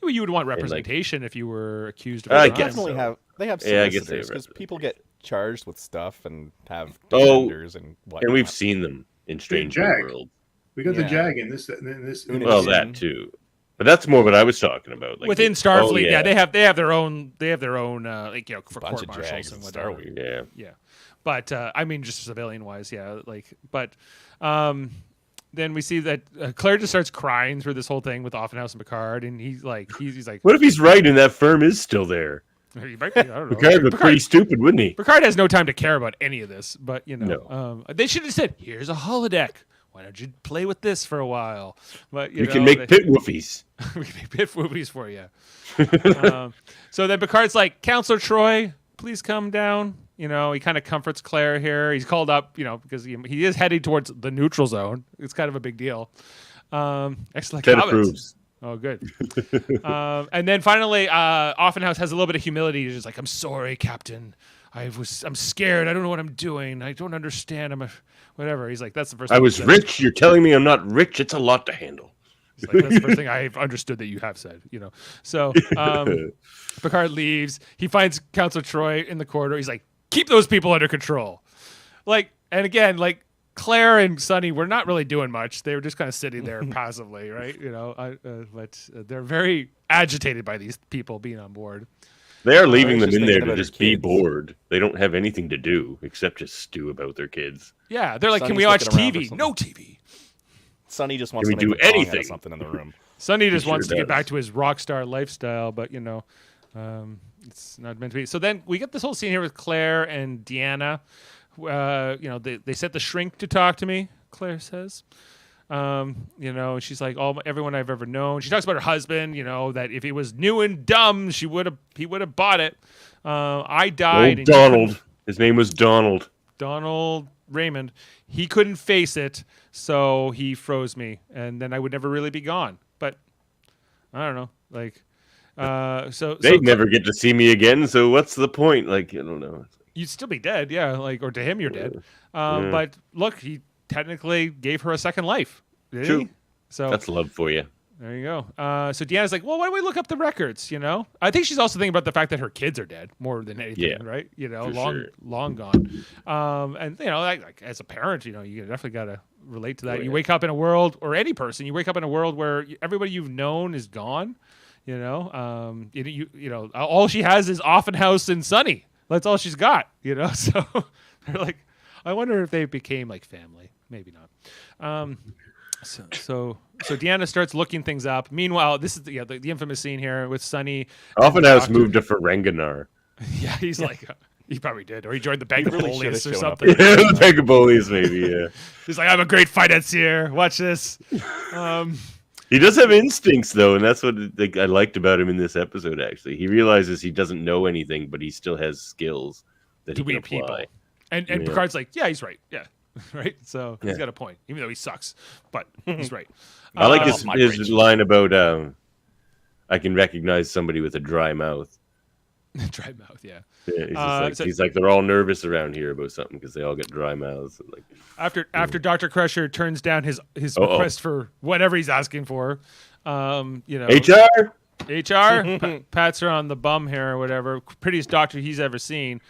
C: Well, you would want representation if you were accused of a crime.
D: Definitely have. They have solicitors because people get charged with stuff and have
G: defenders
D: and whatnot.
G: And we've seen them in Strange New World.
E: We got the JAG in this.
G: Well, that too. But that's more what I was talking about. Like
C: within Starfleet, they have their own for court martials and whatever. Yeah. But I mean, just civilian wise, yeah. Then we see that Claire just starts crying through this whole thing with Offenhouse and Picard, and he's like,
G: what if he's right and that firm is still there?
C: He might be, I don't know.
G: Picard would be pretty stupid, wouldn't he?
C: Picard has no time to care about any of this, but they should have said, "Here's a holodeck. Why don't you play with this for a while?" But
G: we can make pit woofies.
C: We can make pit woofies for you. So then Picard's like, "Counselor Troy, please come down." He kind of comforts Claire here. He's called up, because he is heading towards the neutral zone. It's kind of a big deal. Excellent.
G: That approves.
C: Oh, good. And then finally, Offenhouse has a little bit of humility. He's just like, "I'm sorry, Captain. I'm scared. I don't know what I'm doing. I don't understand. Whatever." He's like, "That's the first.
G: I was rich. You're telling me I'm not rich. It's a lot to handle."
C: He's like, "That's the first thing I've understood that you have said." So Picard leaves. He finds Counselor Troy in the corridor. He's like, "Keep those people under control." And again, Claire and Sonny were not really doing much. They were just kind of sitting there passively, right? But they're very agitated by these people being on board.
G: They are leaving them in there to just be bored. They don't have anything to do except just stew about their kids.
C: Yeah, they're like, Sonny's, "Can we watch TV?" No TV.
D: Sonny just wants to
G: do anything.
D: Something in the room.
C: Sonny just wants to get back to his rock star lifestyle, but it's not meant to be. So then we get this whole scene here with Claire and Deanna. They sent the shrink to talk to me, Claire says. She's like, everyone I've ever known. She talks about her husband, that if he was new and dumb, he would have bought it. I died.
G: Donald. His name was Donald.
C: Donald Raymond. He couldn't face it, so he froze me, and then I would never really be gone. But I don't know, so
G: they'd never get to see me again. So what's the point? I don't know.
C: You'd still be dead, yeah. Or to him, you're dead. But look, he technically gave her a second life.
G: True.
C: He? So
G: that's love for you.
C: There you go. So Deanna's like, well, why don't we look up the records? I think she's also thinking about the fact that her kids are dead more than anything, right? Long gone. And as a parent, you definitely got to relate to that. You wake up in a world, or any person, you wake up in a world where everybody you've known is gone. All she has is Offenhouse and Sonny. That's all she's got. So they're like, I wonder if they became like family. Maybe not. So Deanna starts looking things up. Meanwhile, this is the infamous scene here with Sonny.
G: Offenhouse moved to Ferenginar.
C: Yeah, he's like, he probably did, or he joined the Bank of Police or something.
G: Yeah, the Bank of Police, maybe. Yeah.
C: He's like, I'm a great financier. Watch this.
G: He does have instincts, though, and that's what I liked about him in this episode. Actually, he realizes he doesn't know anything, but he still has skills that he can apply. People. And
C: Picard's like, yeah, he's right. Yeah. Right, so he's got a point, even though he sucks, but he's right.
G: I like his line about I can recognize somebody with a dry mouth.
C: Dry mouth, yeah.
G: He's like they're all nervous around here about something because they all get dry mouths.
C: After Dr. Crusher turns down his request for whatever he's asking for,
G: HR
C: pats her on the bum here or whatever, prettiest doctor he's ever seen,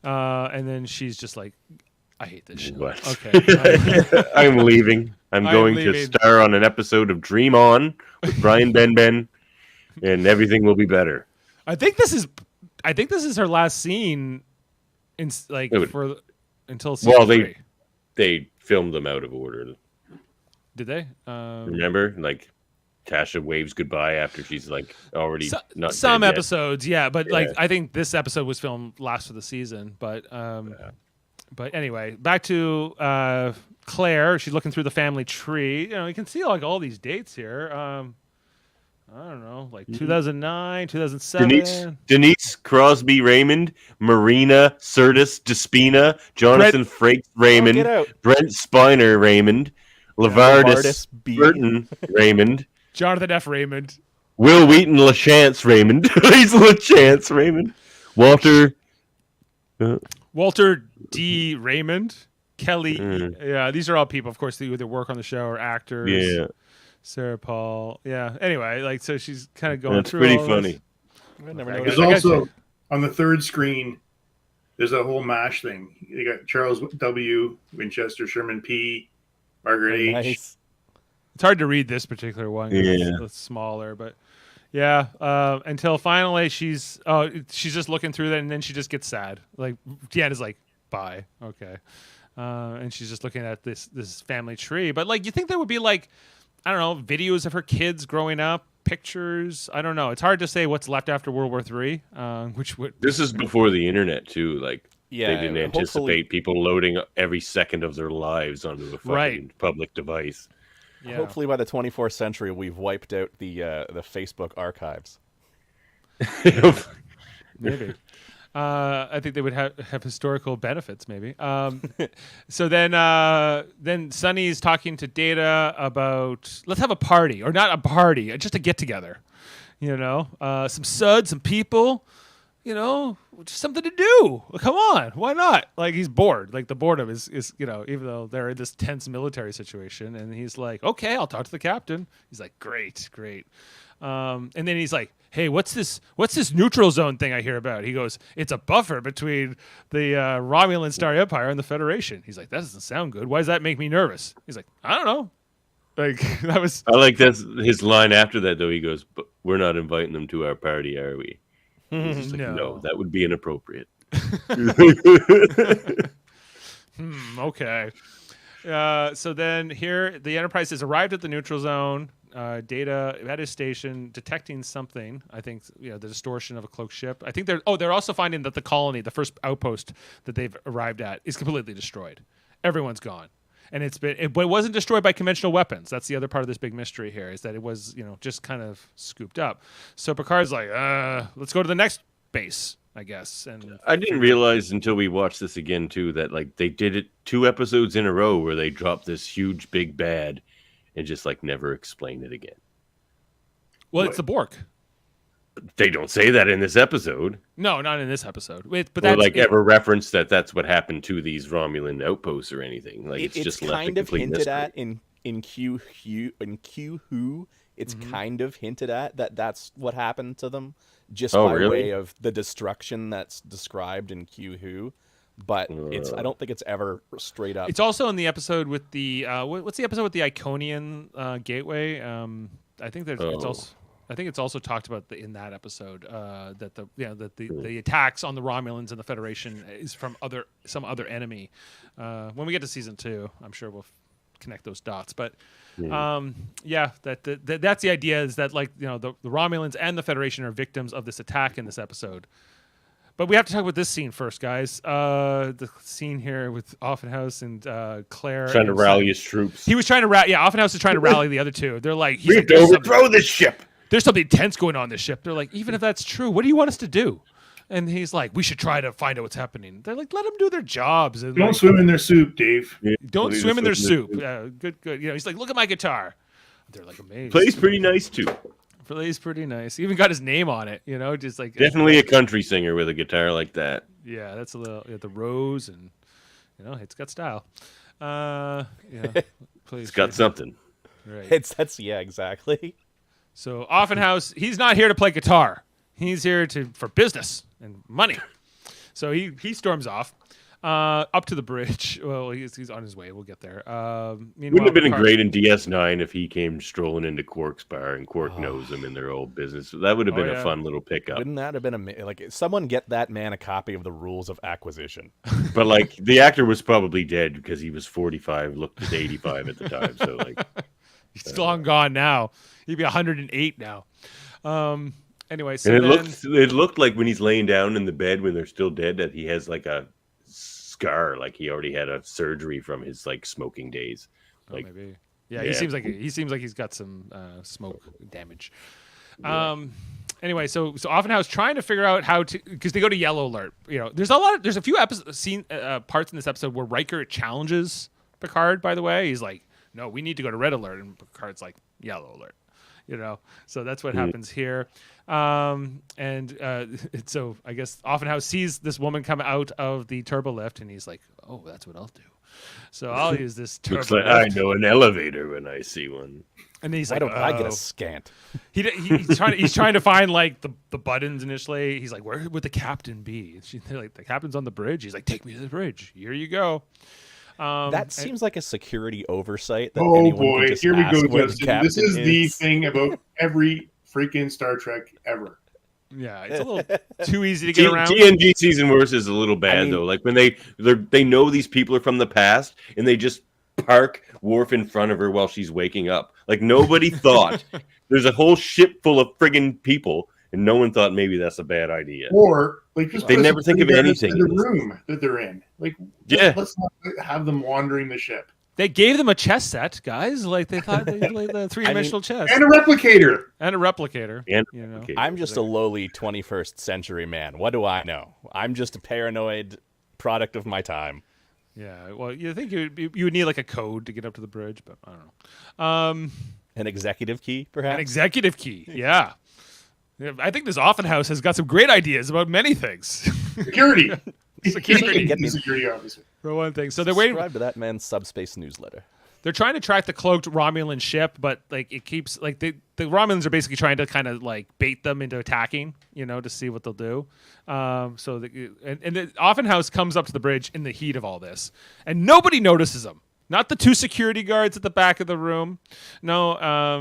C: and then she's just like, I hate this shit.
G: What?
C: Okay.
G: I'm leaving. I'm going to star on an episode of Dream On with Brian Benben, and everything will be better.
C: I think this is I think this is her last scene until season
G: Well,
C: 3.
G: they filmed them out of order.
C: Did they?
G: Remember, like Tasha waves goodbye after she's like already not
C: some
G: dead yet.
C: episodes, yeah, but like I think this episode was filmed last of the season. But anyway, back to Claire. She's looking through the family tree. You know, you can see like all these dates here. I don't know, like 2009, 2007.
G: Denise Crosby Raymond, Marina Curtis Despina, Jonathan Frakes Raymond, Brent Spiner Raymond, Lavardis Burton Raymond,
C: Jonathan F. Raymond,
G: Will Wheaton LaChance Raymond, he's LaChance Raymond, Walter
C: D. Raymond, Kelly. Yeah, these are all people, of course, who either work on the show or actors.
G: Yeah.
C: Sarah Paul. Yeah. Anyway, like, so she's kind of going through.
G: That's pretty funny.
E: There's also on the third screen, there's a whole MASH thing. You got Charles W. Winchester, Sherman P. Margaret H.
D: Nice.
C: It's hard to read this particular one. It's smaller, but yeah. Until finally she's just looking through that, and then she just gets sad. Like Deanna's like, bye. Okay. And she's just looking at this family tree. But like, you think there would be like, I don't know, videos of her kids growing up, pictures. I don't know. It's hard to say what's left after World War III.
G: This is before the internet too. Like,
D: yeah,
G: they didn't anticipate people loading every second of their lives onto a fucking public device.
C: Yeah.
D: Hopefully, by the 24th century, we've wiped out the Facebook archives.
C: Maybe. I think they would have historical benefits, maybe. So then Sunny's talking to Data about, let's have a party, or not a party, just a get together. You know, some suds, some people. You know, just something to do. Come on, why not? Like, he's bored. Like, the boredom is you know, even though they're in this tense military situation, and he's like, okay, I'll talk to the captain. He's like, great. And then he's like, hey, what's this neutral zone thing I hear about? He goes, it's a buffer between the Romulan Star Empire and the Federation. He's like, that doesn't sound good. Why does that make me nervous? He's like, I don't know. Like, that was.
G: I like that's his line after that though. He goes, but we're not inviting them to our party, are we? He's like, no, that would be inappropriate.
C: Okay. So then here, the Enterprise has arrived at the neutral zone. Data at his station, detecting something. I think, you know, the distortion of a cloaked ship. I think they're also finding that the colony, the first outpost that they've arrived at, is completely destroyed. Everyone's gone. And it wasn't destroyed by conventional weapons. That's the other part of this big mystery here, is that it was, you know, just kind of scooped up. So Picard's like, let's go to the next base, I guess. And
G: I didn't realize until we watched this again too that like they did it 2 episodes in a row where they dropped this huge big bad and just like never explain it again.
C: Well, it's the Borg.
G: They don't say that in this episode.
C: No, not in this episode. But
G: that's like ever reference that's what happened to these Romulan outposts or anything. Like it's just
D: kind of hinted
G: mystery.
D: at in Q Who. It's kind of hinted at that's what happened to them, just by way of the destruction that's described in Q Who. But I don't think it's ever straight up.
C: It's also in the episode with the what's the episode with the Iconian gateway? I think it's also talked about in that episode that the attacks on the Romulans and the Federation is from some other enemy. When we get to season 2, I'm sure we'll connect those dots. But that's the idea, is that, like, you know, the Romulans and the Federation are victims of this attack in this episode. But we have to talk about this scene first, guys. The scene here with Offenhouse and Claire.
G: Trying to rally his troops.
C: He was trying to Offenhouse is trying to rally the other two. They're like,
G: we have to overthrow this ship.
C: There's something tense going on this ship. They're like, even if that's true, what do you want us to do? And he's like, we should try to find out what's happening. They're like, let them do their jobs. And
E: don't swim in their soup, Dave.
C: Don't swim in their soup. Good. You know, he's like, look at my guitar. They're like amazed.
G: Plays pretty nice too.
C: Plays pretty nice. Even got his name on it. You know, just like
G: definitely a country singer with a guitar like that.
C: Yeah, that's a little the rose, and you know, it's got style.
G: It's got something.
C: Right.
D: Exactly.
C: So Offenhouse, he's not here to play guitar. He's here for business and money. So he storms off. Up to the bridge. Well, he's on his way. We'll get there.
G: Wouldn't have been great in DS9 if he came strolling into Quark's bar and Quark knows him in their old business. That would have been a fun little pickup.
D: Wouldn't that have been like someone get that man a copy of the rules of acquisition?
G: But like the actor was probably dead because he was 45, looked at 85 at the time. So like
C: he's long gone now. He'd be 108 now. Anyway, so
G: and it looked like when he's laying down in the bed when they're still dead that he has like a scar, like he already had a surgery from his like smoking days. Like
C: maybe. Yeah, he seems like he's got some smoke damage. Anyway, so Offenhouse trying to figure out how to, because they go to yellow alert. There's a few parts in this episode where Riker challenges Picard. By the way, he's like, "No, we need to go to red alert," and Picard's like, "Yellow alert." So that's what happens here. So I guess Offenhouse sees this woman come out of the turbo lift, and he's like, "Oh, that's what I'll do. So I'll use this turbo
G: looks like
C: lift.
G: I know an elevator when I see one."
C: And then he's
D: Why
C: like,
D: don't I get a scant?
C: He's trying to find like the buttons initially. He's like, "Where would the captain be?" They're like, "The captain's on the bridge." He's like, "Take me to the bridge. Here you go."
D: That seems like a security oversight. That
E: Oh
D: anyone
E: boy,
D: could just
E: here we
D: ask
E: go,
D: where the
E: Justin.
D: captain
E: This is the
D: is.
E: thing about every freaking Star Trek ever.
C: Yeah, it's a little too easy to get around.
G: TNG season worse is a little bad though. Like when they know these people are from the past and they just park Worf in front of her while she's waking up. Like nobody thought there's a whole ship full of friggin' people and no one thought maybe that's a bad idea.
E: Or like just
G: they never think of anything
E: in the room that they're in. Like let's not have them wandering the ship.
C: They gave them a chess set, guys. Like they thought they played the three-dimensional chess
E: And a replicator.
C: I'm
D: just a lowly 21st century man. What do I know? I'm just a paranoid product of my time.
C: Yeah, well, you think you would need like a code to get up to the bridge, but I don't know.
D: An executive key, perhaps?
C: An executive key, yeah. I think this Offenhouse has got some great ideas about many things.
E: Security.
C: Security.
E: Get the security officer.
C: For one thing. So they're waiting.
D: Subscribe to that man's subspace newsletter.
C: They're trying to track the cloaked Romulan ship, but like it keeps like the Romulans are basically trying to kind of like bait them into attacking, to see what they'll do. And the Offenhouse comes up to the bridge in the heat of all this, and nobody notices him. Not the two security guards at the back of the room. No,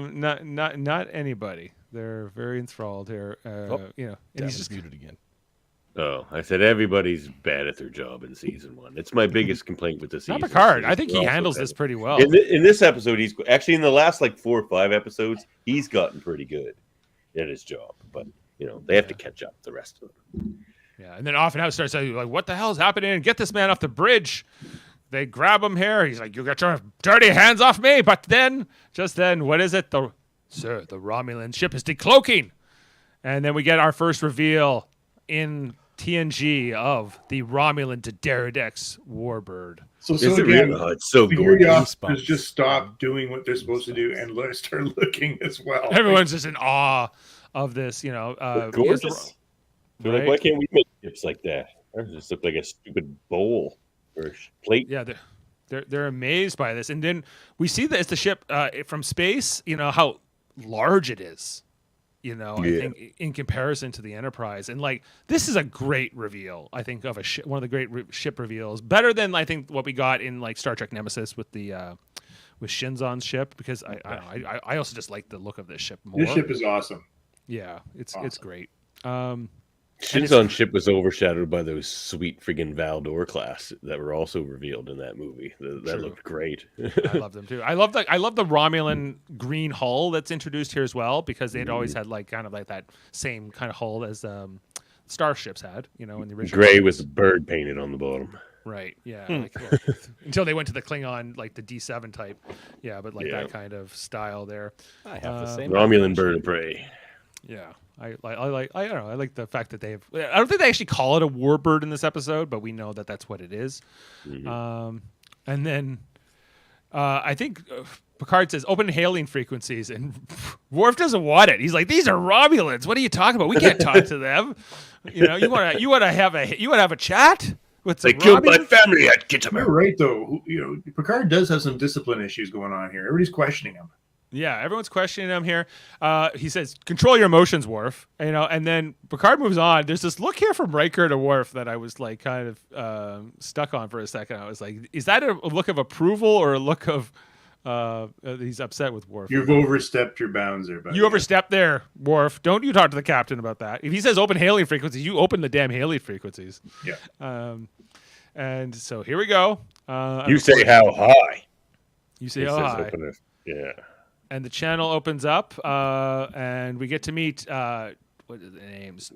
C: not anybody. They're very enthralled here. And he's just
D: muted again.
G: Oh, I said everybody's bad at their job in season one. It's my biggest complaint with the season.
C: Not Picard. I think he handles this pretty well.
G: In this episode, he's actually in the last like 4 or 5 episodes, he's gotten pretty good at his job. But they have to catch up the rest of them.
C: Yeah, and then Offenhouse starts saying like, "What the hell's happening? Get this man off the bridge." They grab him here. He's like, "You got your dirty hands off me!" But then, just then, what is it? The Romulan ship is decloaking, and then we get our first reveal in TNG of the Romulan Pteridex warbird.
E: So
G: it's
E: again,
G: it's so
E: security
G: gorgeous.
E: officers just stop doing what they're supposed to do and start looking as well.
C: Everyone's just in awe of this,
G: gorgeous. They're like, why can't we make ships like that? Ours just look like a stupid bowl or a plate.
C: Yeah, they're amazed by this, and then we see that it's the ship from space. How large it is. I think in comparison to the Enterprise, and like this is a great reveal. I think of one of the great ship reveals, better than I think what we got in like Star Trek Nemesis with the with Shinzon's ship, because I also just like the look of this ship more.
E: This ship is awesome.
C: Yeah, it's great.
G: Shinzon's ship was overshadowed by those sweet friggin' Valdor class that were also revealed in that movie. That looked great.
C: I love them too. I love the Romulan green hull that's introduced here as well, because they'd always had like kind of like that same kind of hull as starships had, in the original.
G: Gray with a bird painted on the bottom.
C: Right. Yeah. Until they went to the Klingon, like the D7 type. Yeah, but that kind of style there.
D: I have the same
G: Romulan bird of prey.
C: Yeah. I don't know. I like the fact that I don't think they actually call it a warbird in this episode, but we know that that's what it is. Mm-hmm. And then I think Picard says open hailing frequencies, and Worf doesn't want it. He's like, "These are Romulans. What are you talking about? We can't talk to them. You want to have a chat with some
G: They killed my
C: Romulans?"
G: family at Kittimer.
E: You're right, though. Picard does have some discipline issues going on here. Everybody's questioning him.
C: Yeah, everyone's questioning him here. He says, "Control your emotions, Worf." And then Picard moves on. There's this look here from Riker to Worf that I was like kind of stuck on for a second. I was like, "Is that a look of approval or a look of he's upset with Worf?"
E: You've overstepped your bounds there, buddy.
C: You overstepped there, Worf. Don't you talk to the captain about that. If he says open hailing frequencies, you open the damn hailing frequencies.
E: Yeah.
C: And so here we go.
G: You say how high.
C: You say how high.
G: Yeah.
C: And the channel opens up, and we get to meet, what are the names?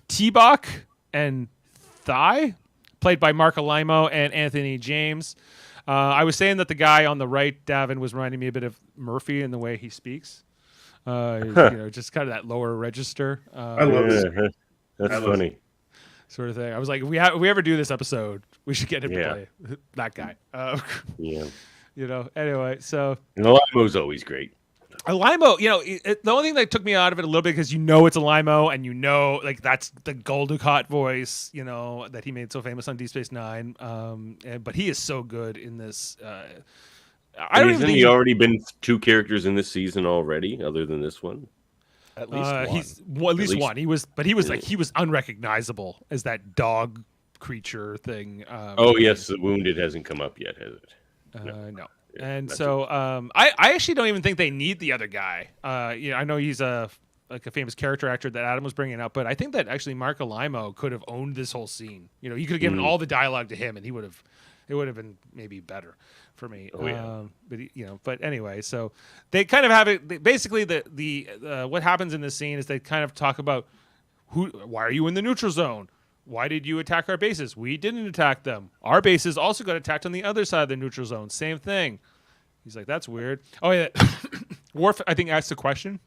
C: T-Bach and Thigh, played by Mark Alimo and Anthony James. I was saying that the guy on the right, Davan, was reminding me a bit of Murphy in the way he speaks. Just kind of that lower register.
E: I love this.
G: That's funny.
C: Sort of thing. I was like, if we ever do this episode, we should get him to play that guy.
G: Yeah.
C: Anyway, so.
G: And Alimo's always great.
C: Alimo, the only thing that took me out of it a little bit because it's Alimo and like that's the Gul Dukat voice, that he made so famous on Deep Space Nine. But he is so good in this.
G: Hasn't he already been 2 characters in this season already, other than this one?
D: At least one.
C: At least one. He was unrecognizable as that dog creature thing.
G: Yes, the wounded hasn't come up yet, has it?
C: No. And so I actually don't even think they need the other guy. I know he's a famous character actor that Adam was bringing up, but I think that actually Mark Alimo could have owned this whole scene. You could have given all the dialogue to him, and it would have been maybe better for me.
G: Oh, yeah.
C: But anyway, so they kind of have it. Basically, the what happens in this scene is they kind of talk about why are you in the neutral zone? Why did you attack our bases? We didn't attack them. Our bases also got attacked on the other side of the neutral zone. Same thing. He's like, that's weird. Oh, yeah. Worf, I think, asked a question.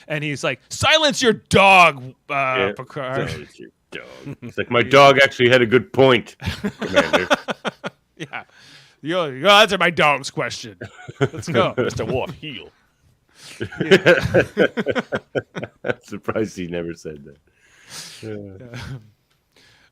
C: And he's like, silence your dog, Picard.
G: Silence your dog. It's like, my dog actually had a good point, Commander.
C: Yeah. You answer my dog's question. Let's go.
D: Mr. Worf, heel.
G: I'm surprised he never said that.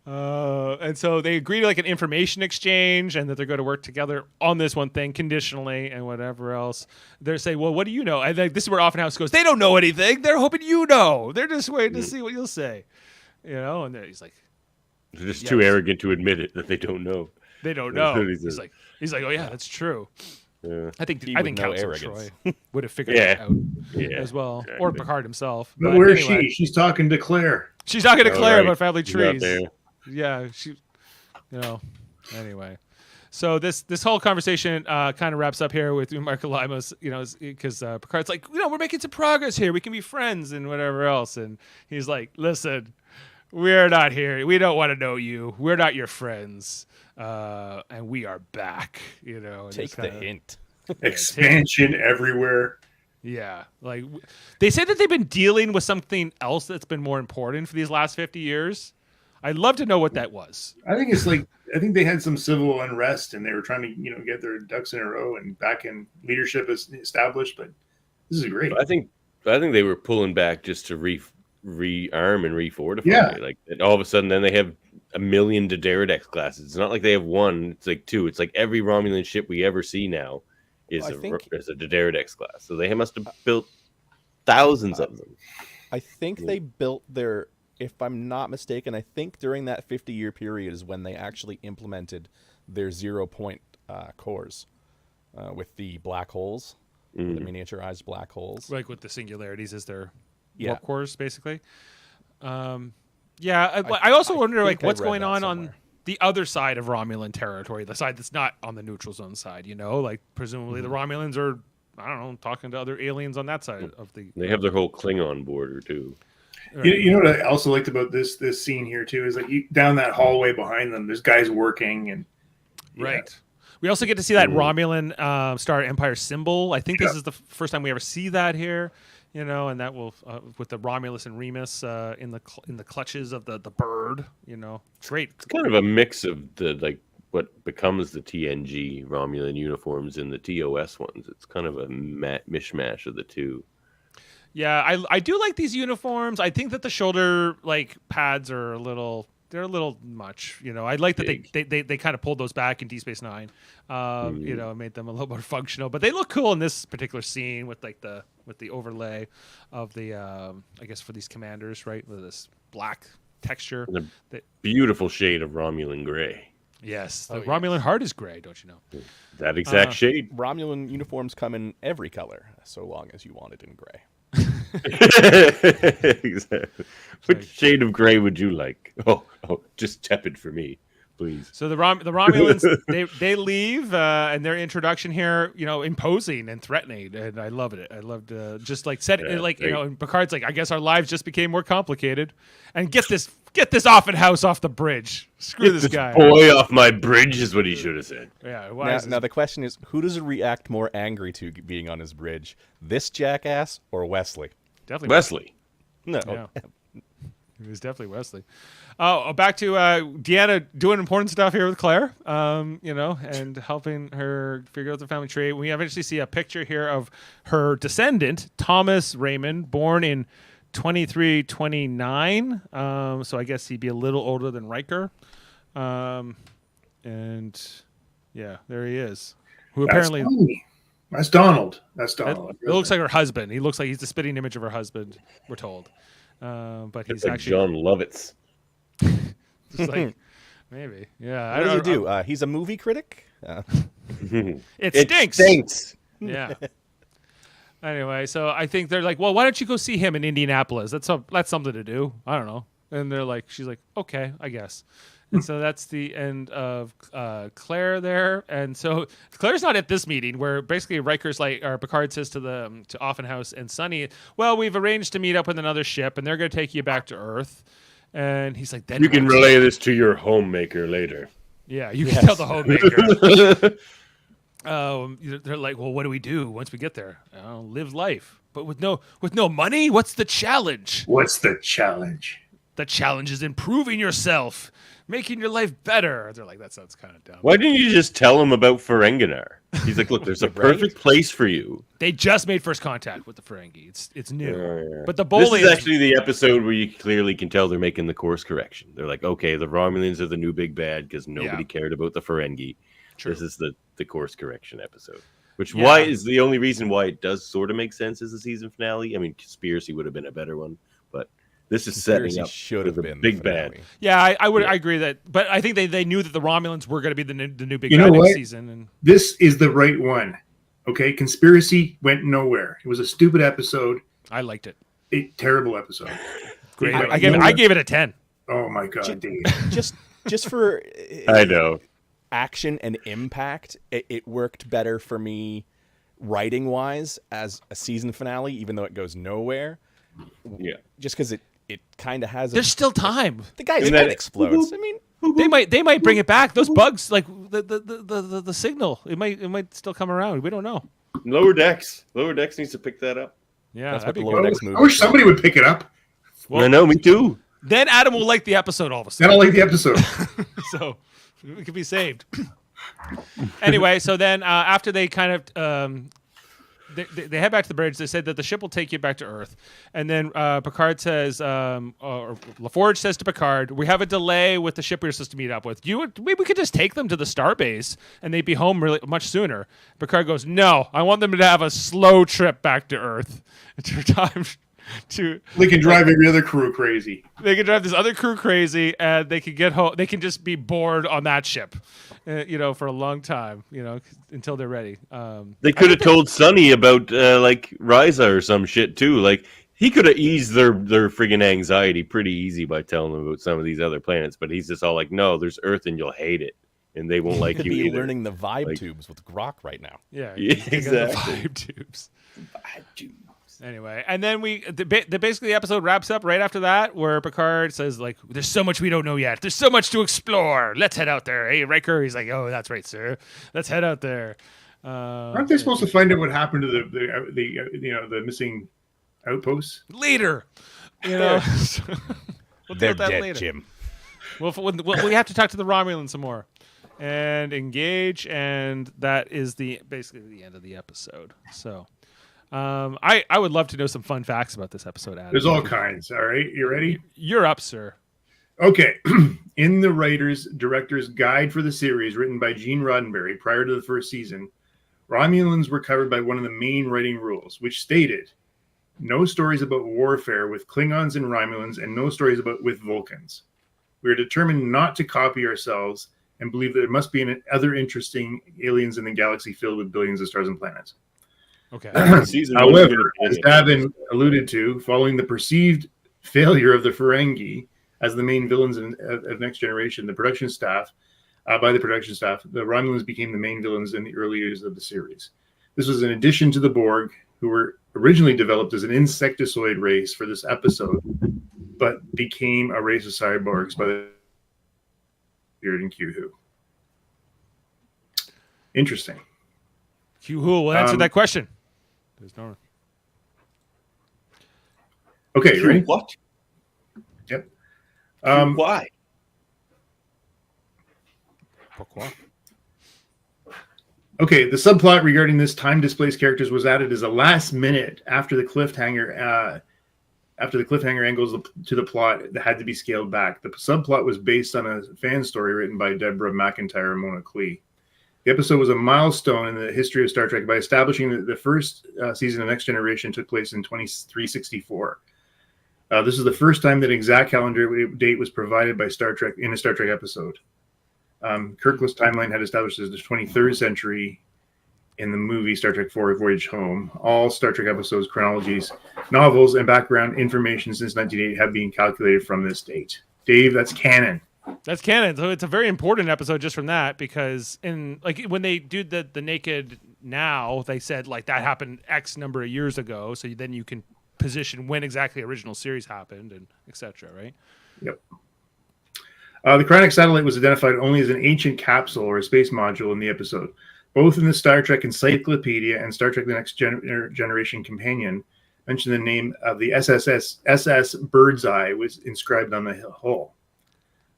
C: And so they agree to like an information exchange and that they're going to work together on this one thing conditionally and whatever else. They're saying, well, what do you know? And this is where Offenhouse goes, they don't know anything. They're hoping you know. They're just waiting to see what you'll say. And he's like,
G: they're just too arrogant to admit it that they don't know.
C: They don't know. He's like, oh yeah, that's true.
G: Yeah.
C: I think Counselor Troy would have figured it out as well, or Picard himself.
E: But where is she? She's talking to Claire.
C: She's talking to Claire about family trees. Yeah, Anyway, so this whole conversation kind of wraps up here with Mark Alimo's, because Picard's like, we're making some progress here. We can be friends and whatever else. And he's like, listen, we're not here. We don't want to know you. We're not your friends. And we are back,
D: Take the hint.
E: Expansion everywhere.
C: Yeah. Like they say that they've been dealing with something else that's been more important for these last 50 years. I'd love to know what that was.
E: I think they had some civil unrest and they were trying to, get their ducks in a row and back in leadership is established, but this is great.
G: I think they were pulling back just to rearm and refortify.
E: Yeah.
G: Like and all of a sudden then they have 1 million Dederidex classes. It's not like they have one, it's like 2. It's like every Romulan ship we ever see now is a Dederidex class. So they must have built thousands of them.
D: I think they built their, if I'm not mistaken, I think during that 50-year period is when they actually implemented their 0-point cores with the black holes, the miniaturized black holes.
C: Like with the singularities as their warp cores, basically. I also wonder what's going on the other side of Romulan territory, the side that's not on the neutral zone side, like presumably the Romulans are, I don't know, talking to other aliens on that side of the...
G: They have their whole Klingon border too.
E: Right. You know what I also liked about this scene here too is like down that hallway behind them, there's guys working and...
C: Right. We also get to see that Romulan Star Empire symbol. I think this is the first time we ever see that here. And that will with the Romulus and Remus in the clutches of the bird. Great.
G: It's kind of a mix of the what becomes the TNG Romulan uniforms and the TOS ones. It's kind of a mishmash of the two.
C: Yeah, I do like these uniforms. I think that the shoulder pads are a little they're a little much. I like that they kind of pulled those back in Deep Space Nine. Made them a little more functional, but they look cool in this particular scene with like with the overlay of the I guess for these commanders, right, with this black texture,
G: the beautiful shade of Romulan gray.
C: Yes, the Romulan heart is gray, don't you know?
G: That exact shade.
D: Romulan uniforms come in every color, so long as you want it in gray.
G: Exactly. Which shade of gray would you like? Oh, just tepid for me, please.
C: So the Romulans they leave, and their introduction here, imposing and threatening, and I loved it. I loved just like and Picard's like, I guess our lives just became more complicated, and get this Offenhouse off the bridge. Screw this guy.
G: Boy off my bridge is what he should have said.
C: Yeah.
D: Now the question is, who does it react more angry to being on his bridge? This jackass or Wesley?
C: Definitely
G: Wesley.
D: No.
C: Yeah. It was definitely Wesley. Oh, back to Deanna doing important stuff here with Claire, and helping her figure out the family tree. We eventually see a picture here of her descendant, Thomas Raymond, born in 2329. So I guess he'd be a little older than Riker. And yeah, there he is. Who apparently...
E: That's Donald. It
C: looks like her husband. He looks like he's the spitting image of her husband, we're told. But he's
G: like
C: actually
G: John Lovitz.
C: Just like maybe, yeah.
D: What does he do? He's a movie critic.
C: It stinks.
G: Stinks.
C: Yeah. Anyway, so I think they're like, well, why don't you go see him in Indianapolis? That's something to do. I don't know. And they're like, she's like, okay, I guess. And so that's the end of Claire there. And so Claire's not at this meeting where basically Riker's like, or Picard says to Offenhouse and Sunny, well, we've arranged to meet up with another ship and they're going to take you back to Earth. And he's like, then
G: you can relay this to your homemaker later.
C: Yeah, you can tell the homemaker. They're like, well, what do we do once we get there? Live life, but with no money. What's the challenge?
E: What's the challenge?
C: The challenge is improving yourself, making your life better. They're like, that sounds kind of dumb.
G: Why didn't you just tell him about Ferenginar? He's like, look, there's a perfect place for you.
C: They just made first contact with the Ferengi. It's new.
G: Yeah.
C: But the bully
G: is actually the episode where you clearly can tell they're making the course correction. They're like, okay, the Romulans are the new big bad because nobody cared about the Ferengi. True. This is the course correction episode. Which why is the only reason why it does sort of make sense as a season finale. I mean, Conspiracy would have been a better one, but this is setting up
D: should have been
G: big bad.
C: Yeah, I agree that, but I think they knew that the Romulans were going to be the new big bad next season. And
E: this is the right one. Okay, Conspiracy went nowhere. It was a stupid episode.
C: I liked it.
E: A terrible episode.
C: Great. I gave it a 10.
E: Oh my god, Dave.
D: Just for
G: I know
D: action and impact, it worked better for me writing wise as a season finale, even though it goes nowhere.
G: Yeah,
D: just because it kind of has.
C: There's still time.
D: The guy's head explodes. I mean,
C: they might bring it back. Those bugs, like the signal, it might still come around. We don't know.
G: Lower Decks needs to pick that up.
C: Yeah,
D: that's what the Lower Decks movie.
E: I wish somebody would pick it up.
G: Well, I know, me too.
C: Then Adam will like the episode all of a sudden.
E: Then I'll like the episode.
C: So it could be saved. Anyway, so then after they kind of they head back to the bridge, they said that the ship will take you back to Earth, and then Picard says, or LaForge says to Picard, "We have a delay with the ship we were supposed to meet up with. Maybe we could just take them to the starbase, and they'd be home really much sooner." Picard goes, "No, I want them to have a slow trip back to Earth. It's your time."
E: They can drive every other crew crazy.
C: They can drive this other crew crazy, and they can get home. They can just be bored on that ship, for a long time, until they're ready.
G: They could have told Sonny about like Ryza or some shit too. Like he could have eased their friggin' anxiety pretty easy by telling them about some of these other planets. But he's just all like, "No, there's Earth, and you'll hate it, and they won't like you
D: be
G: either."
D: Learning the vibe tubes with Grok right now.
C: Yeah,
G: exactly.
C: The vibe tubes. Anyway, and then basically the episode wraps up right after that, where Picard says, like, "There's so much we don't know yet. There's so much to explore. Let's head out there." Hey, Riker, he's like, "Oh, that's right, sir. Let's head out there."
E: Aren't they supposed to find out what happened to the missing outposts
C: later? We'll
D: They're
C: deal with that
D: dead,
C: later.
D: Jim.
C: We have to talk to the Romulans some more and engage, and that is basically the end of the episode. So. I would love to know some fun facts about this episode, Adam.
E: There's all kinds. All right, you ready?
C: You're up, sir.
E: Okay. In the director's guide for the series, written by Gene Roddenberry prior to the first season, Romulans were covered by one of the main writing rules, which stated no stories about warfare with Klingons and Romulans, and no stories with Vulcans. We are determined not to copy ourselves and believe that there must be other interesting aliens in the galaxy filled with billions of stars and planets.
C: Okay.
E: However, as Davan alluded to, following the perceived failure of the Ferengi as the main villains of Next Generation, the production staff, the Romulans became the main villains in the early years of the series. This was in addition to the Borg, who were originally developed as an insectoid race for this episode, but became a race of cyborgs by the period in Q-Who. Interesting.
C: Q-Who will answer that question. There's no.
E: Okay, ready?
G: What?
E: Yep.
G: Why?
C: Pourquoi?
E: Okay, the subplot regarding this time-displaced characters was added as a last minute after the cliffhanger. After the cliffhanger angles to the plot that had to be scaled back. The subplot was based on a fan story written by Deborah McIntyre and Mona Clee. The episode was a milestone in the history of Star Trek by establishing that the first season of Next Generation took place in 2364. This is the first time that exact calendar date was provided by Star Trek in a Star Trek episode. Kirkwood's timeline had established as the 23rd century in the movie Star Trek IV Voyage Home. All Star Trek episodes, chronologies, novels, and background information since 1980 have been calculated from this date. Dave, that's canon.
C: That's canon. So it's a very important episode just from that, because when they do the Naked Now, they said like that happened X number of years ago. So then you can position when exactly original series happened and etc. Right?
E: Yep. The Cryonic satellite was identified only as an ancient capsule or a space module in the episode. Both in the Star Trek Encyclopedia and Star Trek The Next Generation Companion mention the name of the SS Birdseye was inscribed on the hull.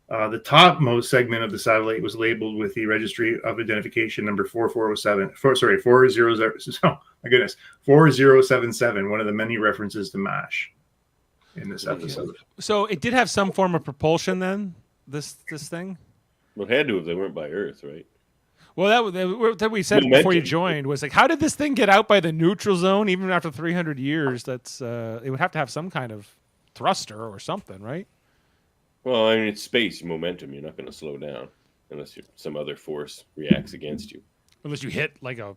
E: The topmost segment of the satellite was labeled with the Registry of Identification number 4077, one of the many references to MASH in this episode.
C: So it did have some form of propulsion then, this thing?
G: Well, it had to if they weren't by Earth, right?
C: Well, that we said before you joined was like, how did this thing get out by the neutral zone even after 300 years? That's it would have to have some kind of thruster or something, right?
G: Well, I mean, it's space momentum. You're not going to slow down unless some other force reacts against you.
C: Unless you hit like a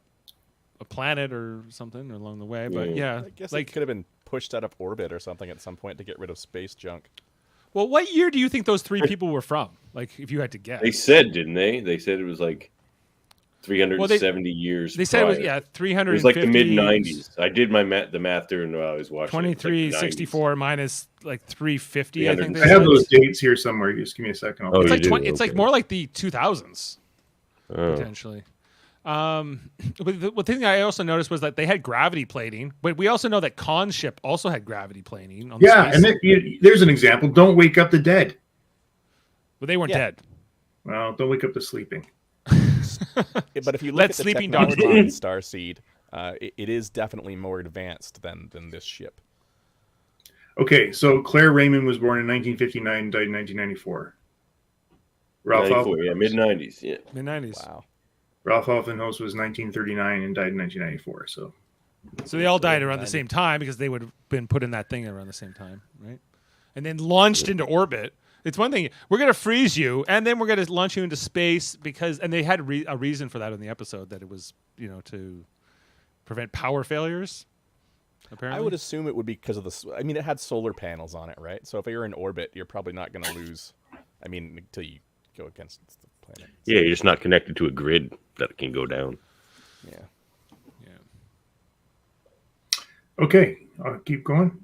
C: planet or something along the way. But yeah,
D: I guess it could have been pushed out of orbit or something at some point to get rid of space junk.
C: Well, what year do you think those three people were from? Like, if you had to guess.
G: They said, didn't they? They said it was like 370 years.
C: They said it was 350.
G: It was like the mid 90s. I did the math during while I was watching.
C: 2364 minus like 350. I think.
E: I have those dates here somewhere. Just give me a second.
C: It's like more like the 2000s potentially. But the thing I also noticed was that they had gravity plating, but we also know that Khan's ship also had gravity plating.
E: And there's an example. Don't wake up the dead.
C: But they weren't dead.
E: Well, don't wake up the sleeping.
D: But if you look at the
C: sleeping
D: technology on Starseed, it is definitely more advanced than this ship.
E: Okay, so Claire Raymond was born in 1959 and died in 1994.
G: Mid-90s, yeah.
C: Mid-90s.
D: Wow.
E: Ralph Alphenhos was 1939 and died in 1994. So
C: they all died around the same time because they would have been put in that thing around the same time, right? And then launched into orbit. It's one thing, we're going to freeze you, and then we're going to launch you into space and they had a reason for that in the episode, that it was, to prevent power failures, apparently.
D: I would assume it would be because of it had solar panels on it, right? So if you're in orbit, you're probably not going to lose, until you go against the planet.
G: Yeah, you're just not connected to a grid that can go down.
D: Yeah.
E: Okay, I'll keep going.